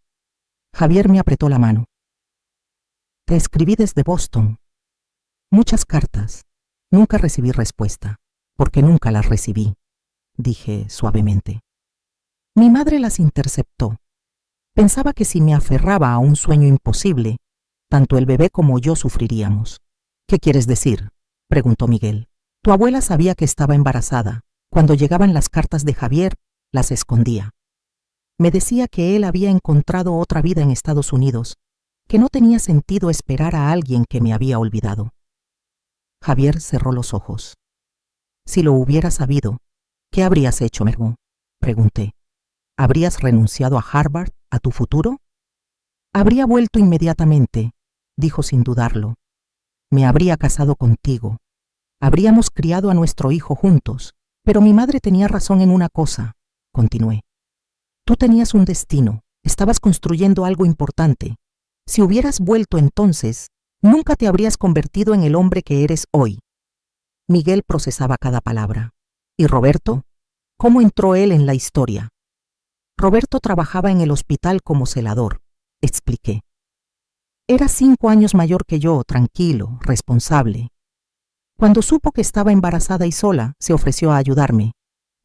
Javier me apretó la mano. Te escribí desde Boston. Muchas cartas. Nunca recibí respuesta, porque nunca las recibí, dije suavemente. Mi madre las interceptó. Pensaba que si me aferraba a un sueño imposible, tanto el bebé como yo sufriríamos. ¿Qué quieres decir?, preguntó Miguel. Tu abuela sabía que estaba embarazada. Cuando llegaban las cartas de Javier, las escondía. Me decía que él había encontrado otra vida en Estados Unidos, que no tenía sentido esperar a alguien que me había olvidado. Javier cerró los ojos. Si lo hubiera sabido, ¿qué habrías hecho, Mergo?, pregunté. ¿Habrías renunciado a Harvard, a tu futuro? Habría vuelto inmediatamente, dijo sin dudarlo. Me habría casado contigo. Habríamos criado a nuestro hijo juntos, pero mi madre tenía razón en una cosa, continué. Tú tenías un destino, estabas construyendo algo importante. Si hubieras vuelto entonces, nunca te habrías convertido en el hombre que eres hoy. Miguel procesaba cada palabra. ¿Y Roberto? ¿Cómo entró él en la historia? Roberto trabajaba en el hospital como celador, expliqué. Era 5 años mayor que yo, tranquilo, responsable. Cuando supo que estaba embarazada y sola, se ofreció a ayudarme.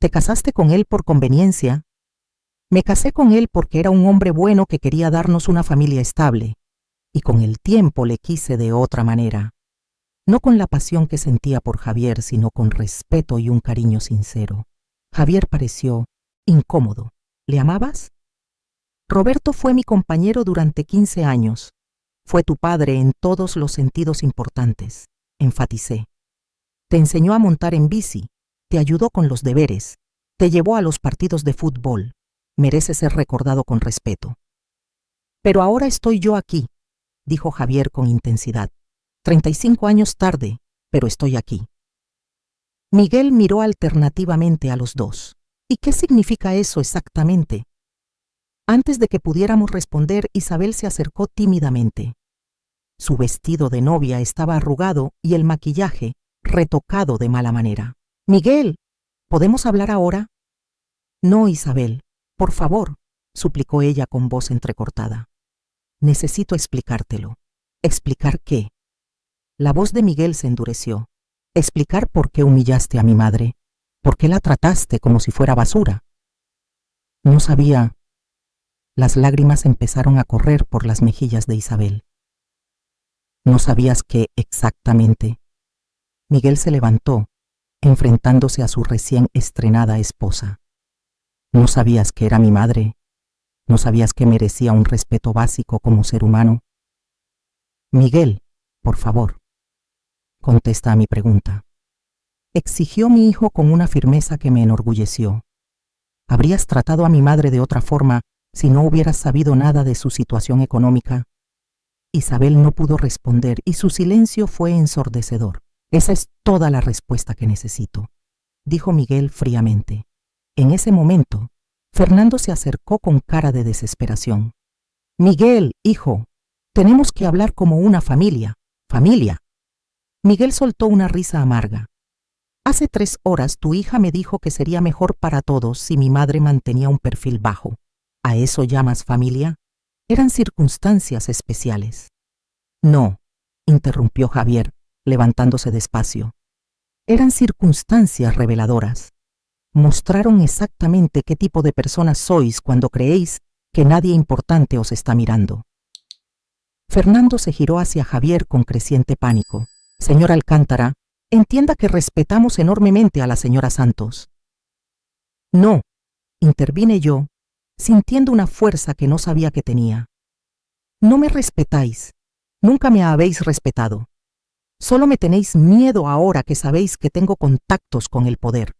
¿Te casaste con él por conveniencia? Me casé con él porque era un hombre bueno que quería darnos una familia estable, y con el tiempo le quise de otra manera. No con la pasión que sentía por Javier, sino con respeto y un cariño sincero. Javier pareció incómodo. ¿Le amabas? Roberto fue mi compañero durante 15 años. Fue tu padre en todos los sentidos importantes, enfaticé. Te enseñó a montar en bici, te ayudó con los deberes, te llevó a los partidos de fútbol. Merece ser recordado con respeto. Pero ahora estoy yo aquí, dijo Javier con intensidad. 35 años tarde, pero estoy aquí. Miguel miró alternativamente a los dos. ¿Y qué significa eso exactamente? Antes de que pudiéramos responder, Isabel se acercó tímidamente. Su vestido de novia estaba arrugado y el maquillaje retocado de mala manera. «Miguel, ¿podemos hablar ahora?» «No, Isabel, por favor», suplicó ella con voz entrecortada. «Necesito explicártelo». «¿Explicar qué?» La voz de Miguel se endureció. «Explicar por qué humillaste a mi madre. ¿Por qué la trataste como si fuera basura?» No sabía. Las lágrimas empezaron a correr por las mejillas de Isabel. «¿No sabías qué exactamente?» Miguel se levantó, enfrentándose a su recién estrenada esposa. ¿No sabías que era mi madre? ¿No sabías que merecía un respeto básico como ser humano? Miguel, por favor, contesta a mi pregunta. Exigió mi hijo con una firmeza que me enorgulleció. ¿Habrías tratado a mi madre de otra forma si no hubieras sabido nada de su situación económica? Isabel no pudo responder y su silencio fue ensordecedor. Esa es toda la respuesta que necesito, dijo Miguel fríamente. En ese momento, Fernando se acercó con cara de desesperación. Miguel, hijo, tenemos que hablar como una familia. ¿Familia? Miguel soltó una risa amarga. Hace 3 horas tu hija me dijo que sería mejor para todos si mi madre mantenía un perfil bajo. ¿A eso llamas familia? Eran circunstancias especiales. No, interrumpió Javier, levantándose despacio. Eran circunstancias reveladoras. Mostraron exactamente qué tipo de personas sois cuando creéis que nadie importante os está mirando. Fernando se giró hacia Javier con creciente pánico. Señor Alcántara, entienda que respetamos enormemente a la señora Santos. No, intervine yo, sintiendo una fuerza que no sabía que tenía. No me respetáis, nunca me habéis respetado. Solo me tenéis miedo ahora que sabéis que tengo contactos con el poder.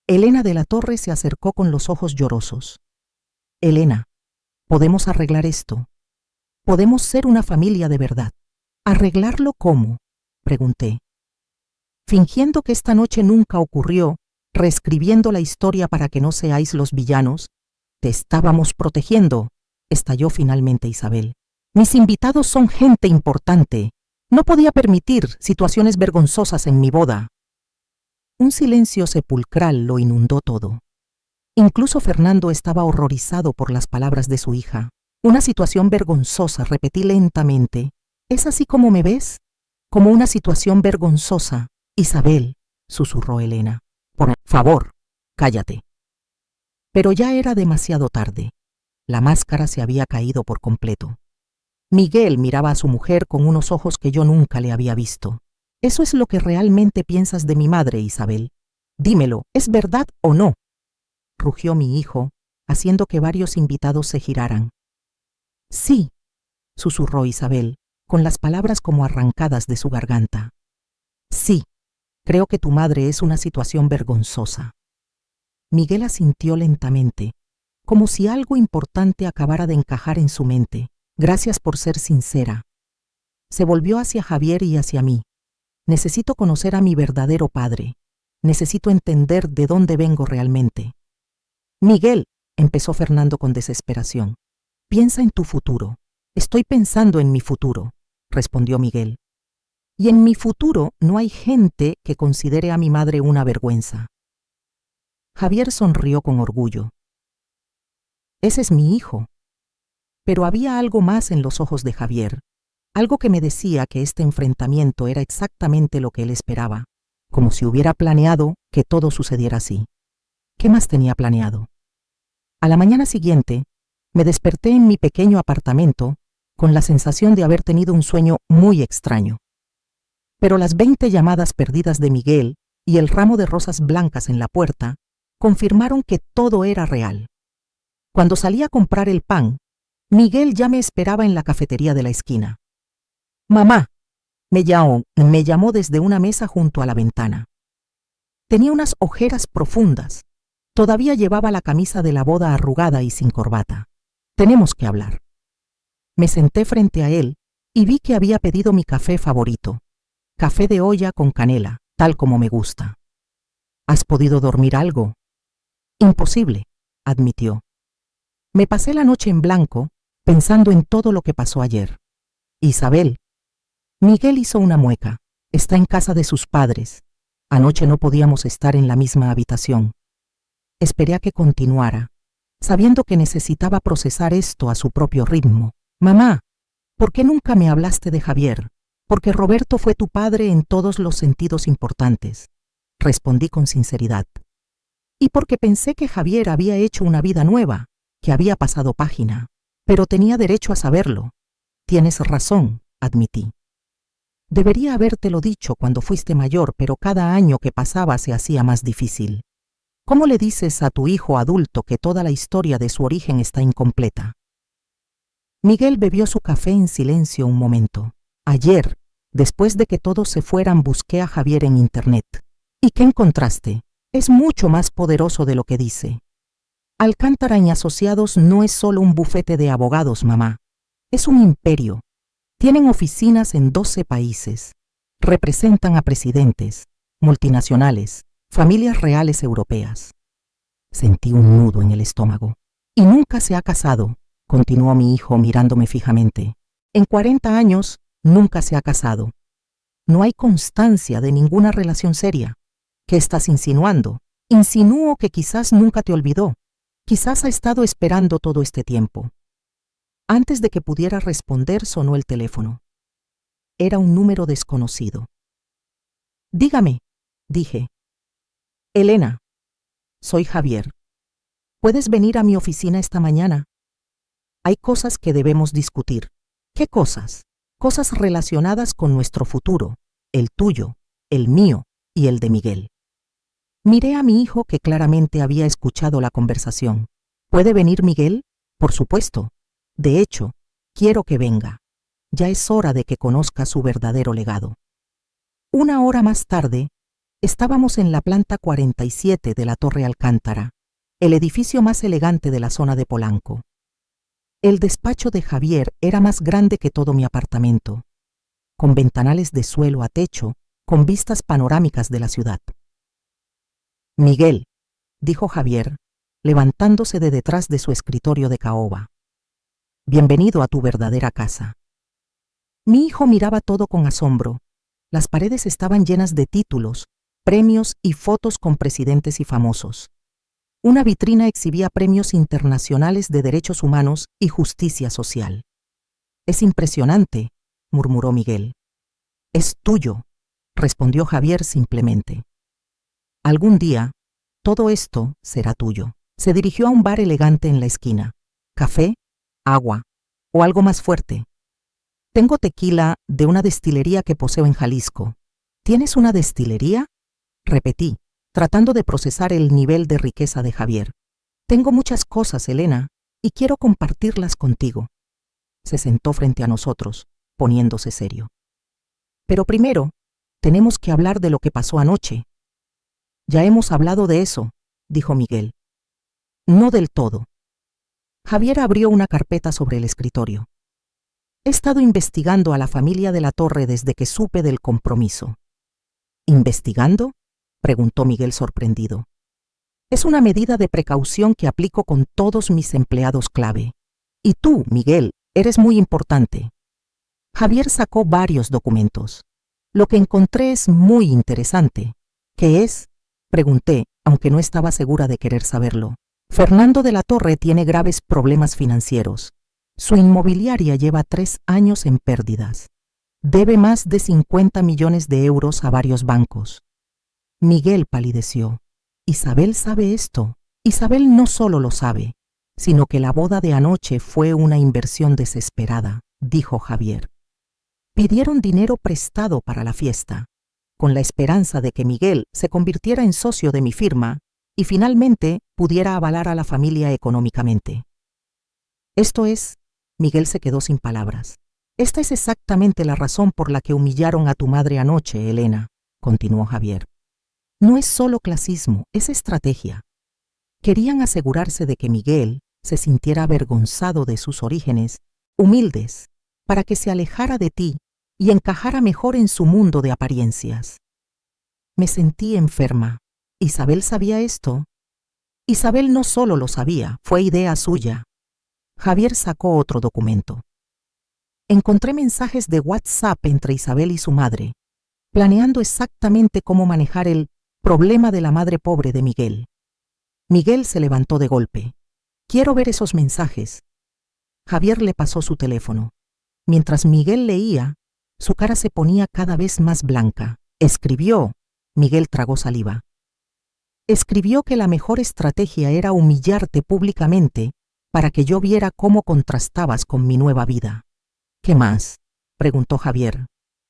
Elena de la Torre se acercó con los ojos llorosos. Elena, podemos arreglar esto. Podemos ser una familia de verdad. ¿Arreglarlo cómo?, pregunté. Fingiendo que esta noche nunca ocurrió, reescribiendo la historia para que no seáis los villanos. Te estábamos protegiendo, estalló finalmente Isabel. Mis invitados son gente importante. No podía permitir situaciones vergonzosas en mi boda. Un silencio sepulcral lo inundó todo. Incluso Fernando estaba horrorizado por las palabras de su hija. Una situación vergonzosa, repetí lentamente. ¿Es así como me ves? Como una situación vergonzosa. Isabel, susurró Elena. Por favor, cállate. Pero ya era demasiado tarde. La máscara se había caído por completo. Miguel miraba a su mujer con unos ojos que yo nunca le había visto. ¿Eso es lo que realmente piensas de mi madre, Isabel? Dímelo, ¿es verdad o no?, rugió mi hijo, haciendo que varios invitados se giraran. Sí, susurró Isabel, con las palabras como arrancadas de su garganta. Sí, creo que tu madre es una situación vergonzosa. Miguel asintió lentamente, como si algo importante acabara de encajar en su mente. Gracias por ser sincera. Se volvió hacia Javier y hacia mí. Necesito conocer a mi verdadero padre. Necesito entender de dónde vengo realmente. Miguel, empezó Fernando con desesperación. Piensa en tu futuro. Estoy pensando en mi futuro, respondió Miguel. Y en mi futuro no hay gente que considere a mi madre una vergüenza. Javier sonrió con orgullo. Ese es mi hijo. Pero había algo más en los ojos de Javier, algo que me decía que este enfrentamiento era exactamente lo que él esperaba, como si hubiera planeado que todo sucediera así. ¿Qué más tenía planeado? A la mañana siguiente, me desperté en mi pequeño apartamento con la sensación de haber tenido un sueño muy extraño. Pero las 20 llamadas perdidas de Miguel y el ramo de rosas blancas en la puerta confirmaron que todo era real. Cuando salí a comprar el pan, Miguel ya me esperaba en la cafetería de la esquina. Mamá, me llamó desde una mesa junto a la ventana. Tenía unas ojeras profundas. Todavía llevaba la camisa de la boda arrugada y sin corbata. Tenemos que hablar. Me senté frente a él y vi que había pedido mi café favorito. Café de olla con canela, tal como me gusta. ¿Has podido dormir algo? Imposible, admitió. Me pasé la noche en blanco, pensando en todo lo que pasó ayer. Isabel. Miguel hizo una mueca. Está en casa de sus padres. Anoche no podíamos estar en la misma habitación. Esperé a que continuara, sabiendo que necesitaba procesar esto a su propio ritmo. Mamá, ¿por qué nunca me hablaste de Javier? Porque Roberto fue tu padre en todos los sentidos importantes, respondí con sinceridad. Y porque pensé que Javier había hecho una vida nueva, que había pasado página, pero tenía derecho a saberlo. Tienes razón, admití. Debería habértelo dicho cuando fuiste mayor, pero cada año que pasaba se hacía más difícil. ¿Cómo le dices a tu hijo adulto que toda la historia de su origen está incompleta? Miguel bebió su café en silencio un momento. Ayer, después de que todos se fueran, busqué a Javier en internet. ¿Y qué encontraste? Es mucho más poderoso de lo que dice. Alcántara y Asociados no es solo un bufete de abogados, mamá. Es un imperio. Tienen oficinas en 12 países. Representan a presidentes, multinacionales, familias reales europeas. Sentí un nudo en el estómago. Y nunca se ha casado, continuó mi hijo mirándome fijamente. En 40 años, nunca se ha casado. No hay constancia de ninguna relación seria. ¿Qué estás insinuando? Insinúo que quizás nunca te olvidó. Quizás ha estado esperando todo este tiempo. Antes de que pudiera responder, sonó el teléfono. Era un número desconocido. Dígame, dije. Elena, soy Javier. ¿Puedes venir a mi oficina esta mañana? Hay cosas que debemos discutir. ¿Qué cosas? Cosas relacionadas con nuestro futuro, el tuyo, el mío y el de Miguel. Miré a mi hijo que claramente había escuchado la conversación. ¿Puede venir Miguel? Por supuesto. De hecho, quiero que venga. Ya es hora de que conozca su verdadero legado. Una hora más tarde, estábamos en la planta 47 de la Torre Alcántara, el edificio más elegante de la zona de Polanco. El despacho de Javier era más grande que todo mi apartamento, con ventanales de suelo a techo, con vistas panorámicas de la ciudad. Miguel, dijo Javier, levantándose de detrás de su escritorio de caoba. Bienvenido a tu verdadera casa. Mi hijo miraba todo con asombro. Las paredes estaban llenas de títulos, premios y fotos con presidentes y famosos. Una vitrina exhibía premios internacionales de derechos humanos y justicia social. Es impresionante, murmuró Miguel. Es tuyo, respondió Javier simplemente. Algún día, todo esto será tuyo. Se dirigió a un bar elegante en la esquina. ¿Café? ¿Agua? ¿O algo más fuerte? Tengo tequila de una destilería que poseo en Jalisco. ¿Tienes una destilería? Repetí, tratando de procesar el nivel de riqueza de Javier. Tengo muchas cosas, Elena, y quiero compartirlas contigo. Se sentó frente a nosotros, poniéndose serio. Pero primero, tenemos que hablar de lo que pasó anoche. Ya hemos hablado de eso, dijo Miguel. No del todo. Javier abrió una carpeta sobre el escritorio. He estado investigando a la familia de la Torre desde que supe del compromiso. ¿Investigando?, preguntó Miguel sorprendido. Es una medida de precaución que aplico con todos mis empleados clave. Y tú, Miguel, eres muy importante. Javier sacó varios documentos. Lo que encontré es muy interesante. ¿Qué es?, pregunté, aunque no estaba segura de querer saberlo. Fernando de la Torre tiene graves problemas financieros. Su inmobiliaria lleva 3 años en pérdidas. Debe más de 50 millones de euros a varios bancos. Miguel palideció. Isabel sabe esto. Isabel no solo lo sabe, sino que la boda de anoche fue una inversión desesperada, dijo Javier. Pidieron dinero prestado para la fiesta, con la esperanza de que Miguel se convirtiera en socio de mi firma y finalmente pudiera avalar a la familia económicamente. Esto es, Miguel se quedó sin palabras. Esta es exactamente la razón por la que humillaron a tu madre anoche, Elena, continuó Javier. No es solo clasismo, es estrategia. Querían asegurarse de que Miguel se sintiera avergonzado de sus orígenes, humildes, para que se alejara de ti y encajara mejor en su mundo de apariencias. Me sentí enferma. ¿Isabel sabía esto? Isabel no solo lo sabía, fue idea suya. Javier sacó otro documento. Encontré mensajes de WhatsApp entre Isabel y su madre, planeando exactamente cómo manejar el problema de la madre pobre de Miguel. Miguel se levantó de golpe. Quiero ver esos mensajes. Javier le pasó su teléfono. Mientras Miguel leía, su cara se ponía cada vez más blanca. Escribió. Miguel tragó saliva. Escribió que la mejor estrategia era humillarte públicamente para que yo viera cómo contrastabas con mi nueva vida. ¿Qué más?, preguntó Javier,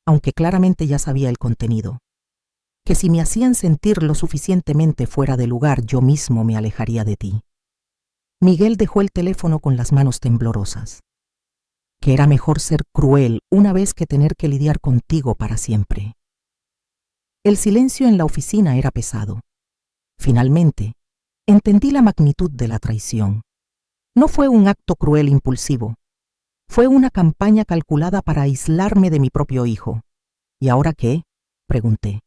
aunque claramente ya sabía el contenido. Que si me hacían sentir lo suficientemente fuera de lugar, yo mismo me alejaría de ti. Miguel dejó el teléfono con las manos temblorosas. Que era mejor ser cruel una vez que tener que lidiar contigo para siempre. El silencio en la oficina era pesado. Finalmente, entendí la magnitud de la traición. No fue un acto cruel impulsivo. Fue una campaña calculada para aislarme de mi propio hijo. ¿Y ahora qué?, pregunté.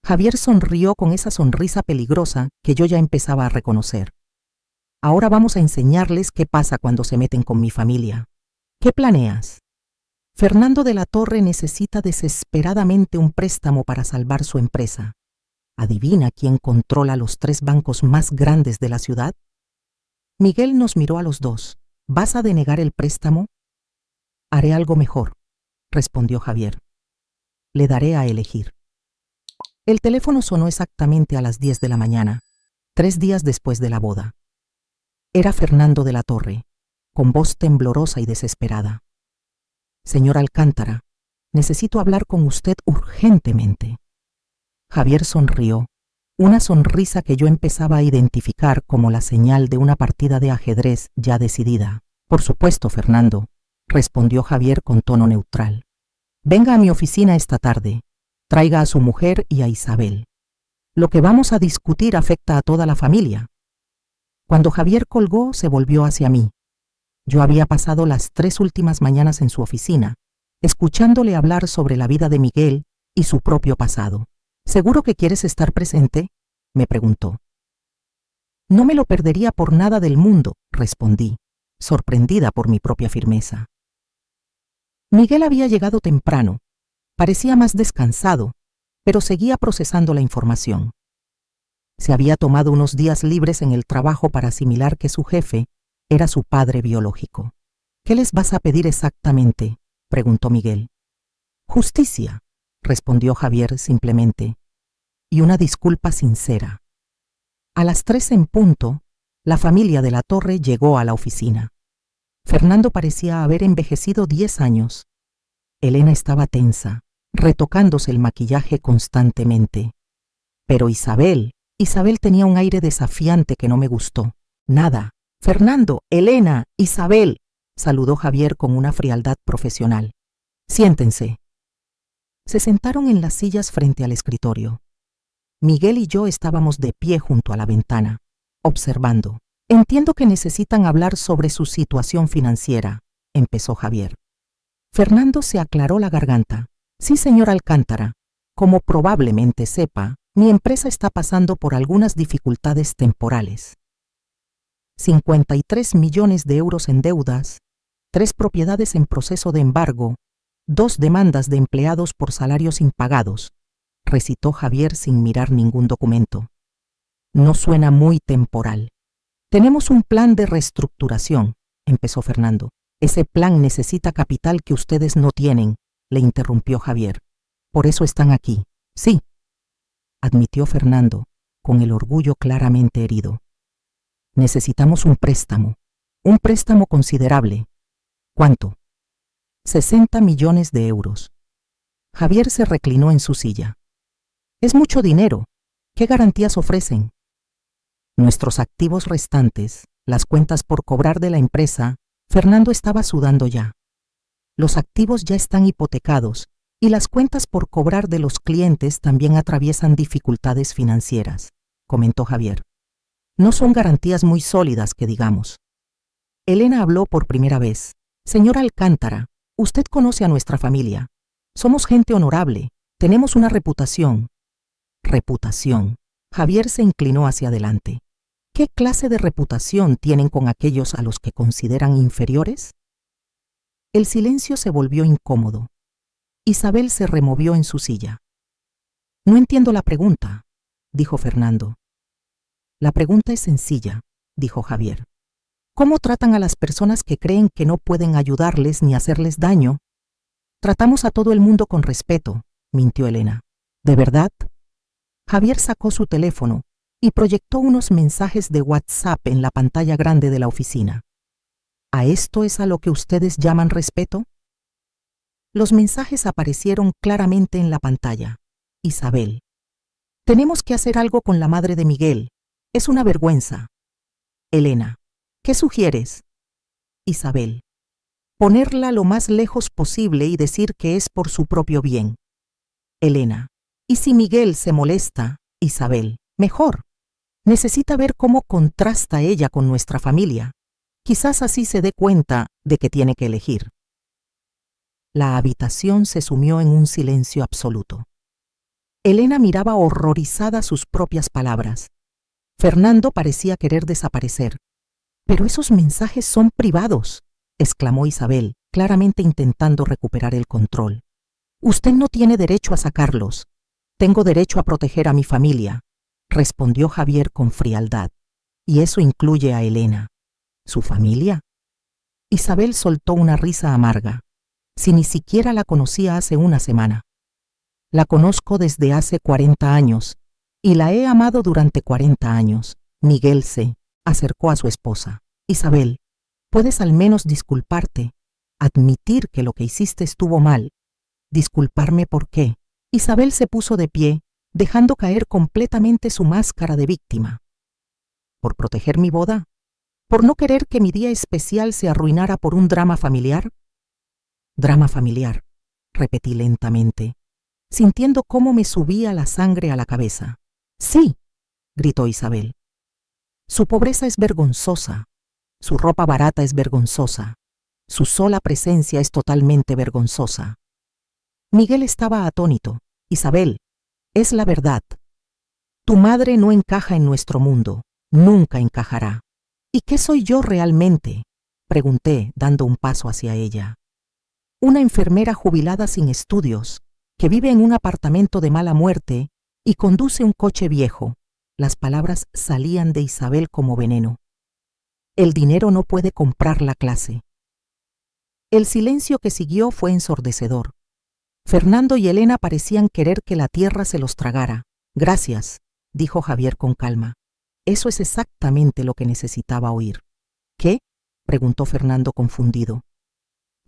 Javier sonrió con esa sonrisa peligrosa que yo ya empezaba a reconocer. Ahora vamos a enseñarles qué pasa cuando se meten con mi familia. ¿Qué planeas? Fernando de la Torre necesita desesperadamente un préstamo para salvar su empresa. ¿Adivina quién controla los 3 bancos más grandes de la ciudad? Miguel nos miró a los dos. ¿Vas a denegar el préstamo? Haré algo mejor, respondió Javier. Le daré a elegir. El teléfono sonó exactamente a las 10 de la mañana, 3 días después de la boda. Era Fernando de la Torre, con voz temblorosa y desesperada. Señor Alcántara, necesito hablar con usted urgentemente. Javier sonrió, una sonrisa que yo empezaba a identificar como la señal de una partida de ajedrez ya decidida. Por supuesto, Fernando, respondió Javier con tono neutral. Venga a mi oficina esta tarde. Traiga a su mujer y a Isabel. Lo que vamos a discutir afecta a toda la familia. Cuando Javier colgó, se volvió hacia mí. Yo había pasado las 3 últimas mañanas en su oficina, escuchándole hablar sobre la vida de Miguel y su propio pasado. ¿Seguro que quieres estar presente?, me preguntó. No me lo perdería por nada del mundo, respondí, sorprendida por mi propia firmeza. Miguel había llegado temprano. Parecía más descansado, pero seguía procesando la información. Se había tomado unos días libres en el trabajo para asimilar que su jefe era su padre biológico. ¿Qué les vas a pedir exactamente?, preguntó Miguel. Justicia, respondió Javier simplemente, y una disculpa sincera. A las 3 en punto, la familia de la Torre llegó a la oficina. Fernando parecía haber envejecido 10 años. Elena estaba tensa, retocándose el maquillaje constantemente. Pero Isabel tenía un aire desafiante que no me gustó. Nada. Fernando, Elena, Isabel, saludó Javier con una frialdad profesional. Siéntense. Se sentaron en las sillas frente al escritorio. Miguel y yo estábamos de pie junto a la ventana, observando. Entiendo que necesitan hablar sobre su situación financiera, empezó Javier. Fernando se aclaró la garganta. Sí, señor Alcántara. Como probablemente sepa, mi empresa está pasando por algunas dificultades temporales. 53 millones de euros en deudas, 3 propiedades en proceso de embargo, 2 demandas de empleados por salarios impagados, recitó Javier sin mirar ningún documento. No suena muy temporal. Tenemos un plan de reestructuración, empezó Fernando. Ese plan necesita capital que ustedes no tienen, le interrumpió Javier. Por eso están aquí. Sí, admitió Fernando, con el orgullo claramente herido. Necesitamos un préstamo considerable. ¿Cuánto? 60 millones de euros. Javier se reclinó en su silla. Es mucho dinero. ¿Qué garantías ofrecen? Nuestros activos restantes, las cuentas por cobrar de la empresa, Fernando estaba sudando ya. Los activos ya están hipotecados y las cuentas por cobrar de los clientes también atraviesan dificultades financieras, comentó Javier. No son garantías muy sólidas que digamos. Elena habló por primera vez. Señor Alcántara, usted conoce a nuestra familia. Somos gente honorable. Tenemos una reputación. Reputación. Javier se inclinó hacia adelante. ¿Qué clase de reputación tienen con aquellos a los que consideran inferiores? El silencio se volvió incómodo. Isabel se removió en su silla. No entiendo la pregunta, dijo Fernando. La pregunta es sencilla, dijo Javier. ¿Cómo tratan a las personas que creen que no pueden ayudarles ni hacerles daño? Tratamos a todo el mundo con respeto, mintió Elena. ¿De verdad? Javier sacó su teléfono y proyectó unos mensajes de WhatsApp en la pantalla grande de la oficina. ¿A esto es a lo que ustedes llaman respeto? Los mensajes aparecieron claramente en la pantalla. Isabel. Tenemos que hacer algo con la madre de Miguel. Es una vergüenza. Elena. ¿Qué sugieres? Isabel. Ponerla lo más lejos posible y decir que es por su propio bien. Elena. ¿Y si Miguel se molesta? Isabel. Mejor. Necesita ver cómo contrasta ella con nuestra familia. Quizás así se dé cuenta de que tiene que elegir. La habitación se sumió en un silencio absoluto. Elena miraba horrorizada sus propias palabras. Fernando parecía querer desaparecer. «Pero esos mensajes son privados», exclamó Isabel, claramente intentando recuperar el control. «Usted no tiene derecho a sacarlos. Tengo derecho a proteger a mi familia», respondió Javier con frialdad. «Y eso incluye a Elena». ¿Su familia? Isabel soltó una risa amarga. Si ni siquiera la conocía hace una semana. La conozco desde hace 40 años y la he amado durante 40 años. Miguel se acercó a su esposa. Isabel, ¿puedes al menos disculparte? Admitir que lo que hiciste estuvo mal. ¿Disculparme por qué? Isabel se puso de pie, dejando caer completamente su máscara de víctima. ¿Por proteger mi boda? ¿Por no querer que mi día especial se arruinara por un drama familiar? Drama familiar, repetí lentamente, sintiendo cómo me subía la sangre a la cabeza. Sí, gritó Isabel. Su pobreza es vergonzosa, su ropa barata es vergonzosa, su sola presencia es totalmente vergonzosa. Miguel estaba atónito. Isabel, es la verdad. Tu madre no encaja en nuestro mundo, nunca encajará. ¿Y qué soy yo realmente?, pregunté, dando un paso hacia ella. Una enfermera jubilada sin estudios, que vive en un apartamento de mala muerte y conduce un coche viejo. Las palabras salían de Isabel como veneno. El dinero no puede comprar la clase. El silencio que siguió fue ensordecedor. Fernando y Elena parecían querer que la tierra se los tragara. Gracias, dijo Javier con calma. Eso es exactamente lo que necesitaba oír. ¿Qué?, preguntó Fernando confundido.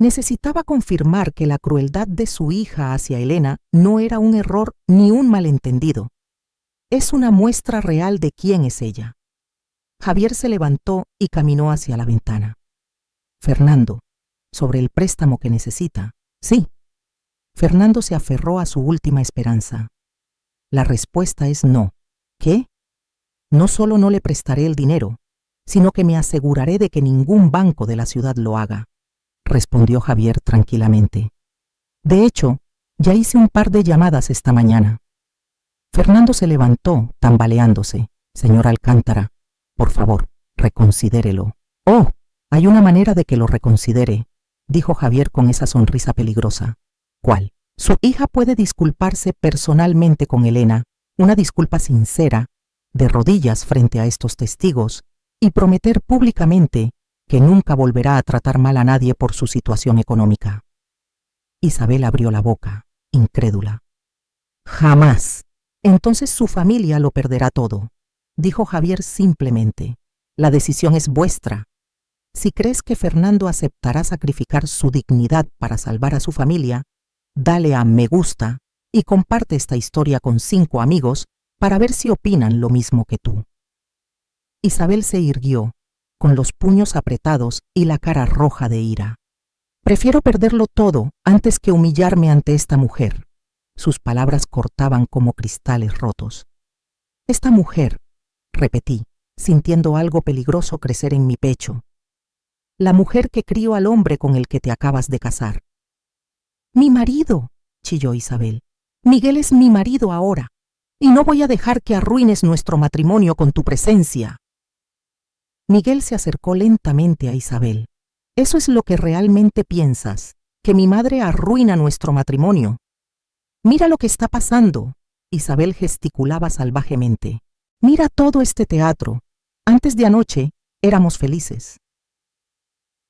Necesitaba confirmar que la crueldad de su hija hacia Elena no era un error ni un malentendido. Es una muestra real de quién es ella. Javier se levantó y caminó hacia la ventana. Fernando, sobre el préstamo que necesita. Sí. Fernando se aferró a su última esperanza. La respuesta es no. ¿Qué? No solo no le prestaré el dinero, sino que me aseguraré de que ningún banco de la ciudad lo haga, respondió Javier tranquilamente. De hecho, ya hice un par de llamadas esta mañana. Fernando se levantó, tambaleándose. Señor Alcántara, por favor, reconsidérelo. Oh, hay una manera de que lo reconsidere, dijo Javier con esa sonrisa peligrosa. ¿Cuál? Su hija puede disculparse personalmente con Elena, una disculpa sincera, de rodillas frente a estos testigos, y prometer públicamente que nunca volverá a tratar mal a nadie por su situación económica. Isabel abrió la boca, incrédula. Jamás. Entonces su familia lo perderá todo, dijo Javier simplemente. La decisión es vuestra. Si crees que Fernando aceptará sacrificar su dignidad para salvar a su familia, dale a me gusta y comparte esta historia con 5 amigos para ver si opinan lo mismo que tú. Isabel se irguió, con los puños apretados y la cara roja de ira. Prefiero perderlo todo antes que humillarme ante esta mujer. Sus palabras cortaban como cristales rotos. Esta mujer, repetí, sintiendo algo peligroso crecer en mi pecho. La mujer que crió al hombre con el que te acabas de casar. Mi marido, chilló Isabel. Miguel es mi marido ahora, y no voy a dejar que arruines nuestro matrimonio con tu presencia. Miguel se acercó lentamente a Isabel. ¿Eso es lo que realmente piensas? ¿Que mi madre arruina nuestro matrimonio? Mira lo que está pasando. Isabel gesticulaba salvajemente. Mira todo este teatro. Antes de anoche éramos felices.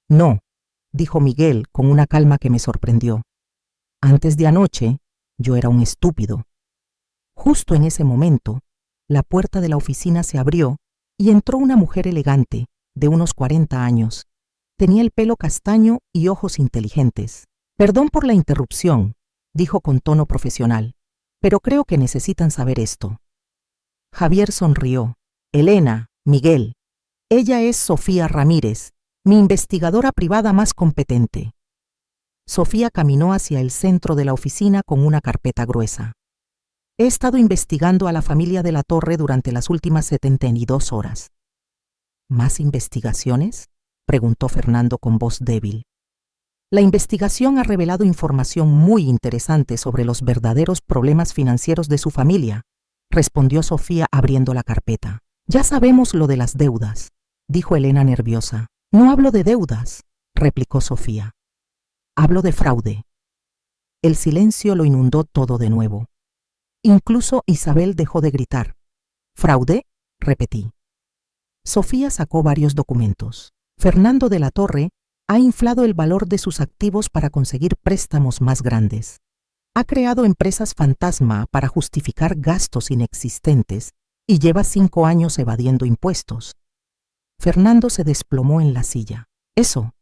No, dijo Miguel con una calma que me sorprendió. Antes de anoche yo era un estúpido. Justo en ese momento, la puerta de la oficina se abrió y entró una mujer elegante, de unos 40 años. Tenía el pelo castaño y ojos inteligentes. Perdón por la interrupción, dijo con tono profesional, pero creo que necesitan saber esto. Javier sonrió. Elena, Miguel, ella es Sofía Ramírez, mi investigadora privada más competente. Sofía caminó hacia el centro de la oficina con una carpeta gruesa. He estado investigando a la familia de la Torre durante las últimas 72 horas. ¿Más investigaciones?, preguntó Fernando con voz débil. La investigación ha revelado información muy interesante sobre los verdaderos problemas financieros de su familia, respondió Sofía abriendo la carpeta. Ya sabemos lo de las deudas, dijo Elena nerviosa. No hablo de deudas, replicó Sofía. Hablo de fraude. El silencio lo inundó todo de nuevo. Incluso Isabel dejó de gritar. ¿Fraude?, repetí. Sofía sacó varios documentos. Fernando de la Torre ha inflado el valor de sus activos para conseguir préstamos más grandes. Ha creado empresas fantasma para justificar gastos inexistentes y lleva 5 años evadiendo impuestos. Fernando se desplomó en la silla. Eso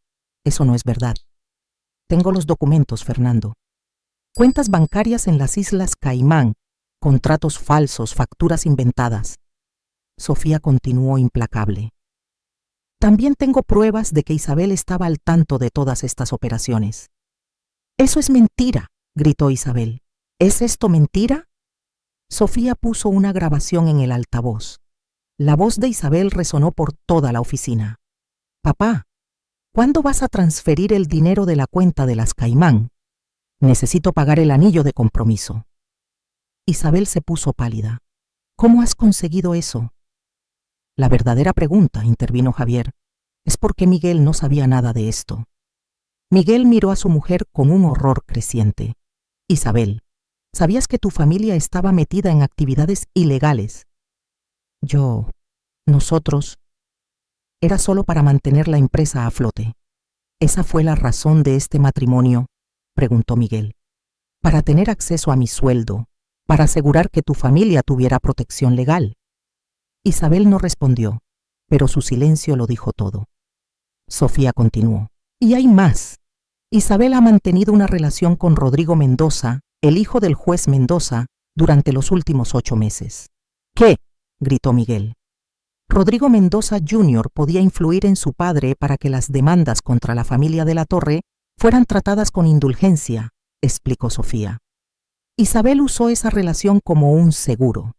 no es verdad. Tengo los documentos, Fernando. Cuentas bancarias en las Islas Caimán, contratos falsos, facturas inventadas. Sofía continuó implacable. También tengo pruebas de que Isabel estaba al tanto de todas estas operaciones. Eso es mentira, gritó Isabel. ¿Es esto mentira? Sofía puso una grabación en el altavoz. La voz de Isabel resonó por toda la oficina. Papá, ¿cuándo vas a transferir el dinero de la cuenta de las Caimán? Necesito pagar el anillo de compromiso. Isabel se puso pálida. ¿Cómo has conseguido eso? La verdadera pregunta, intervino Javier, es por qué Miguel no sabía nada de esto. Miguel miró a su mujer con un horror creciente. Isabel, ¿sabías que tu familia estaba metida en actividades ilegales? Nosotros. Era solo para mantener la empresa a flote. ¿Esa fue la razón de este matrimonio?, preguntó Miguel. Para tener acceso a mi sueldo, para asegurar que tu familia tuviera protección legal. Isabel no respondió, pero su silencio lo dijo todo. Sofía continuó. Y hay más. Isabel ha mantenido una relación con Rodrigo Mendoza, el hijo del juez Mendoza, durante los últimos 8 meses. ¿Qué?, gritó Miguel. Rodrigo Mendoza Jr. podía influir en su padre para que las demandas contra la familia de la Torre fueran tratadas con indulgencia, explicó Sofía. Isabel usó esa relación como un seguro.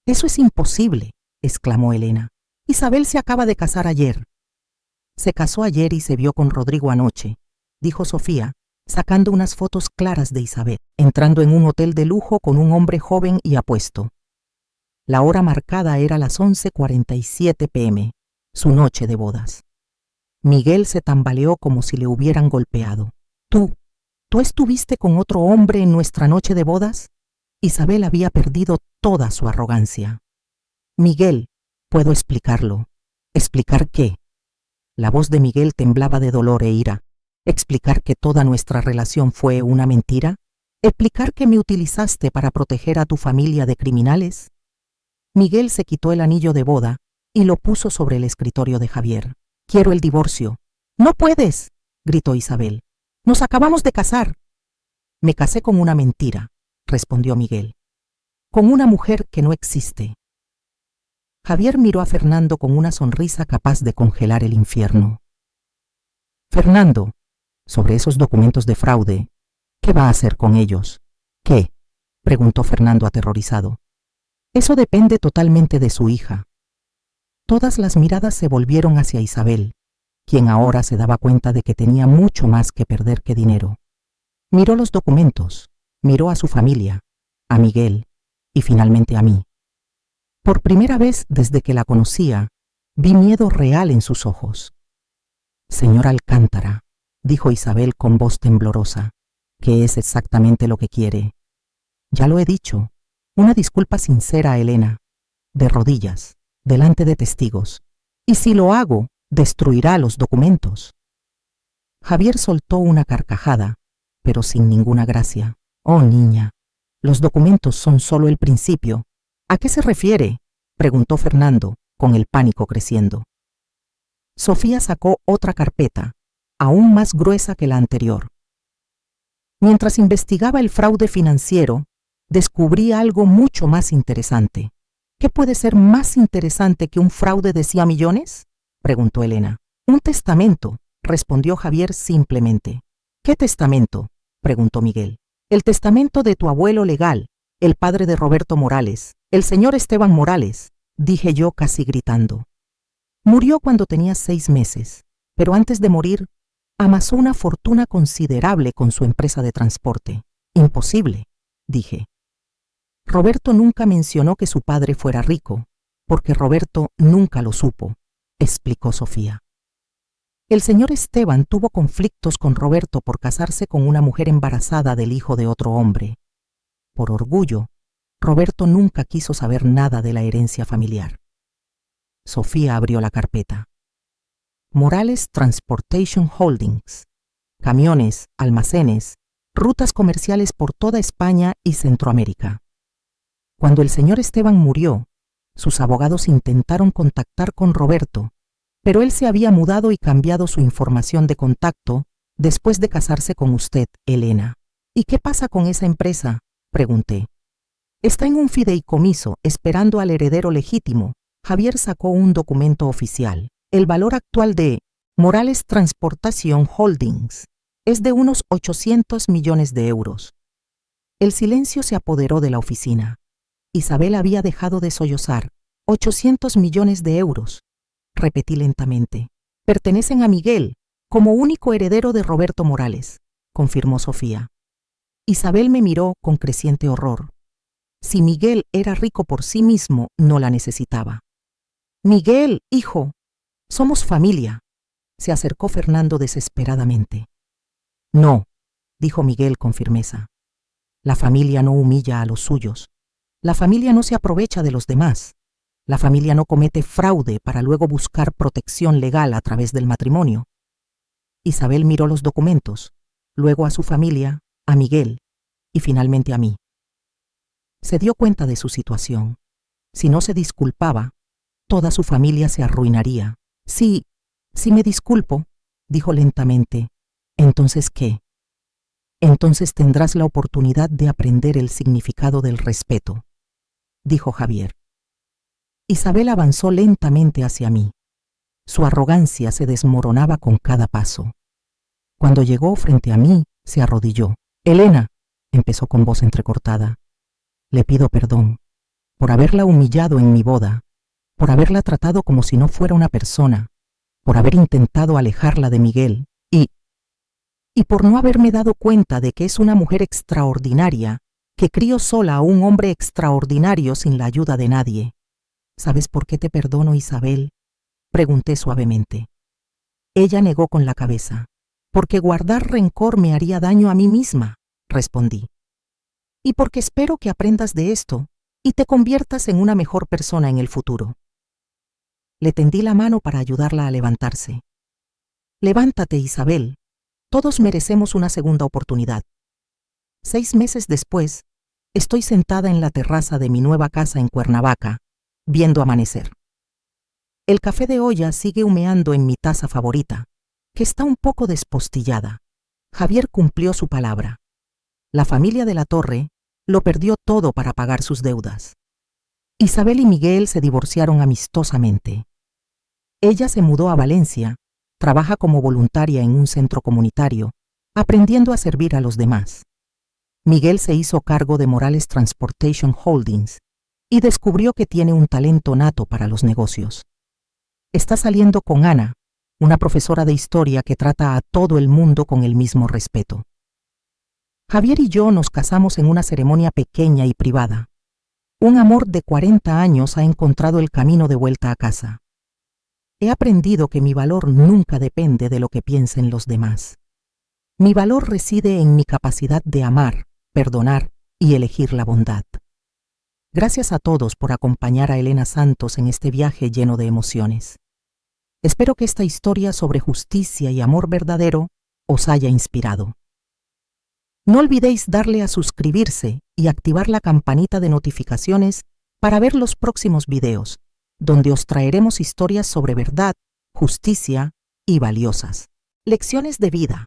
Eso es imposible, exclamó Elena. Isabel se acaba de casar ayer. Se casó ayer y se vio con Rodrigo anoche, dijo Sofía, sacando unas fotos claras de Isabel, entrando en un hotel de lujo con un hombre joven y apuesto. La hora marcada era las 11:47 p.m., su noche de bodas. Miguel se tambaleó como si le hubieran golpeado. ¿Tú estuviste con otro hombre en nuestra noche de bodas? Isabel había perdido toda su arrogancia. Miguel, puedo explicarlo. ¿Explicar qué? La voz de Miguel temblaba de dolor e ira. ¿Explicar que toda nuestra relación fue una mentira? ¿Explicar que me utilizaste para proteger a tu familia de criminales? Miguel se quitó el anillo de boda y lo puso sobre el escritorio de Javier. Quiero el divorcio. ¡No puedes!, gritó Isabel. Nos acabamos de casar. Me casé con una mentira, respondió Miguel. Con una mujer que no existe. Javier miró a Fernando con una sonrisa capaz de congelar el infierno. Fernando, sobre esos documentos de fraude, ¿qué va a hacer con ellos? ¿Qué?, preguntó Fernando aterrorizado. Eso depende totalmente de su hija. Todas las miradas se volvieron hacia Isabel, quien ahora se daba cuenta de que tenía mucho más que perder que dinero. Miró los documentos, miró a su familia, a Miguel y finalmente a mí. Por primera vez desde que la conocía, vi miedo real en sus ojos. Señor Alcántara, dijo Isabel con voz temblorosa, ¿qué es exactamente lo que quiere? Ya lo he dicho, una disculpa sincera a Elena, de rodillas, delante de testigos. Y si lo hago, destruirá los documentos. Javier soltó una carcajada, pero sin ninguna gracia. Oh, niña, los documentos son solo el principio. ¿A qué se refiere?, preguntó Fernando, con el pánico creciendo. Sofía sacó otra carpeta, aún más gruesa que la anterior. Mientras investigaba el fraude financiero, descubrí algo mucho más interesante. ¿Qué puede ser más interesante que un fraude de 100 millones? Preguntó Elena. Un testamento, respondió Javier simplemente. ¿Qué testamento?, preguntó Miguel. El testamento de tu abuelo legal, el padre de Roberto Morales, el señor Esteban Morales, dije yo casi gritando. Murió cuando tenía 6 meses, pero antes de morir, amasó una fortuna considerable con su empresa de transporte. Imposible, dije. Roberto nunca mencionó que su padre fuera rico, porque Roberto nunca lo supo, explicó Sofía. El señor Esteban tuvo conflictos con Roberto por casarse con una mujer embarazada del hijo de otro hombre. Por orgullo, Roberto nunca quiso saber nada de la herencia familiar. Sofía abrió la carpeta. Morales Transportation Holdings. Camiones, almacenes, rutas comerciales por toda España y Centroamérica. Cuando el señor Esteban murió, sus abogados intentaron contactar con Roberto, pero él se había mudado y cambiado su información de contacto después de casarse con usted, Elena. ¿Y qué pasa con esa empresa?, pregunté. Está en un fideicomiso, esperando al heredero legítimo. Javier sacó un documento oficial. El valor actual de Morales Transportation Holdings es de unos 800 millones de euros. El silencio se apoderó de la oficina. Isabel había dejado de sollozar. 800 millones de euros. Repetí lentamente. Pertenecen a Miguel, como único heredero de Roberto Morales, confirmó Sofía. Isabel me miró con creciente horror. Si Miguel era rico por sí mismo, no la necesitaba. Miguel, hijo, somos familia. Se acercó Fernando desesperadamente. No, dijo Miguel con firmeza. La familia no humilla a los suyos. La familia no se aprovecha de los demás. La familia no comete fraude para luego buscar protección legal a través del matrimonio. Isabel miró los documentos, luego a su familia, a Miguel y finalmente a mí. Se dio cuenta de su situación. Si no se disculpaba, toda su familia se arruinaría. Sí, me disculpo, dijo lentamente. ¿Entonces qué? Entonces tendrás la oportunidad de aprender el significado del respeto, dijo Javier. Isabel avanzó lentamente hacia mí. Su arrogancia se desmoronaba con cada paso. Cuando llegó frente a mí, se arrodilló. Elena, empezó con voz entrecortada, le pido perdón por haberla humillado en mi boda, por haberla tratado como si no fuera una persona, por haber intentado alejarla de Miguel y por no haberme dado cuenta de que es una mujer extraordinaria que crió sola a un hombre extraordinario sin la ayuda de nadie. ¿Sabes por qué te perdono, Isabel?, pregunté suavemente. Ella negó con la cabeza. Porque guardar rencor me haría daño a mí misma, respondí. Y porque espero que aprendas de esto y te conviertas en una mejor persona en el futuro. Le tendí la mano para ayudarla a levantarse. Levántate, Isabel. Todos merecemos una segunda oportunidad. 6 meses después, estoy sentada en la terraza de mi nueva casa en Cuernavaca, viendo amanecer. El café de olla sigue humeando en mi taza favorita, que está un poco despostillada. Javier cumplió su palabra. La familia de la Torre lo perdió todo para pagar sus deudas. Isabel y Miguel se divorciaron amistosamente. Ella se mudó a Valencia, trabaja como voluntaria en un centro comunitario, aprendiendo a servir a los demás. Miguel se hizo cargo de Morales Transportation Holdings y descubrió que tiene un talento nato para los negocios. Está saliendo con Ana, una profesora de historia que trata a todo el mundo con el mismo respeto. Javier y yo nos casamos en una ceremonia pequeña y privada. Un amor de 40 años ha encontrado el camino de vuelta a casa. He aprendido que mi valor nunca depende de lo que piensen los demás. Mi valor reside en mi capacidad de amar, perdonar y elegir la bondad. Gracias a todos por acompañar a Elena Santos en este viaje lleno de emociones. Espero que esta historia sobre justicia y amor verdadero os haya inspirado. No olvidéis darle a suscribirse y activar la campanita de notificaciones para ver los próximos videos, donde os traeremos historias sobre verdad, justicia y valiosas lecciones de vida.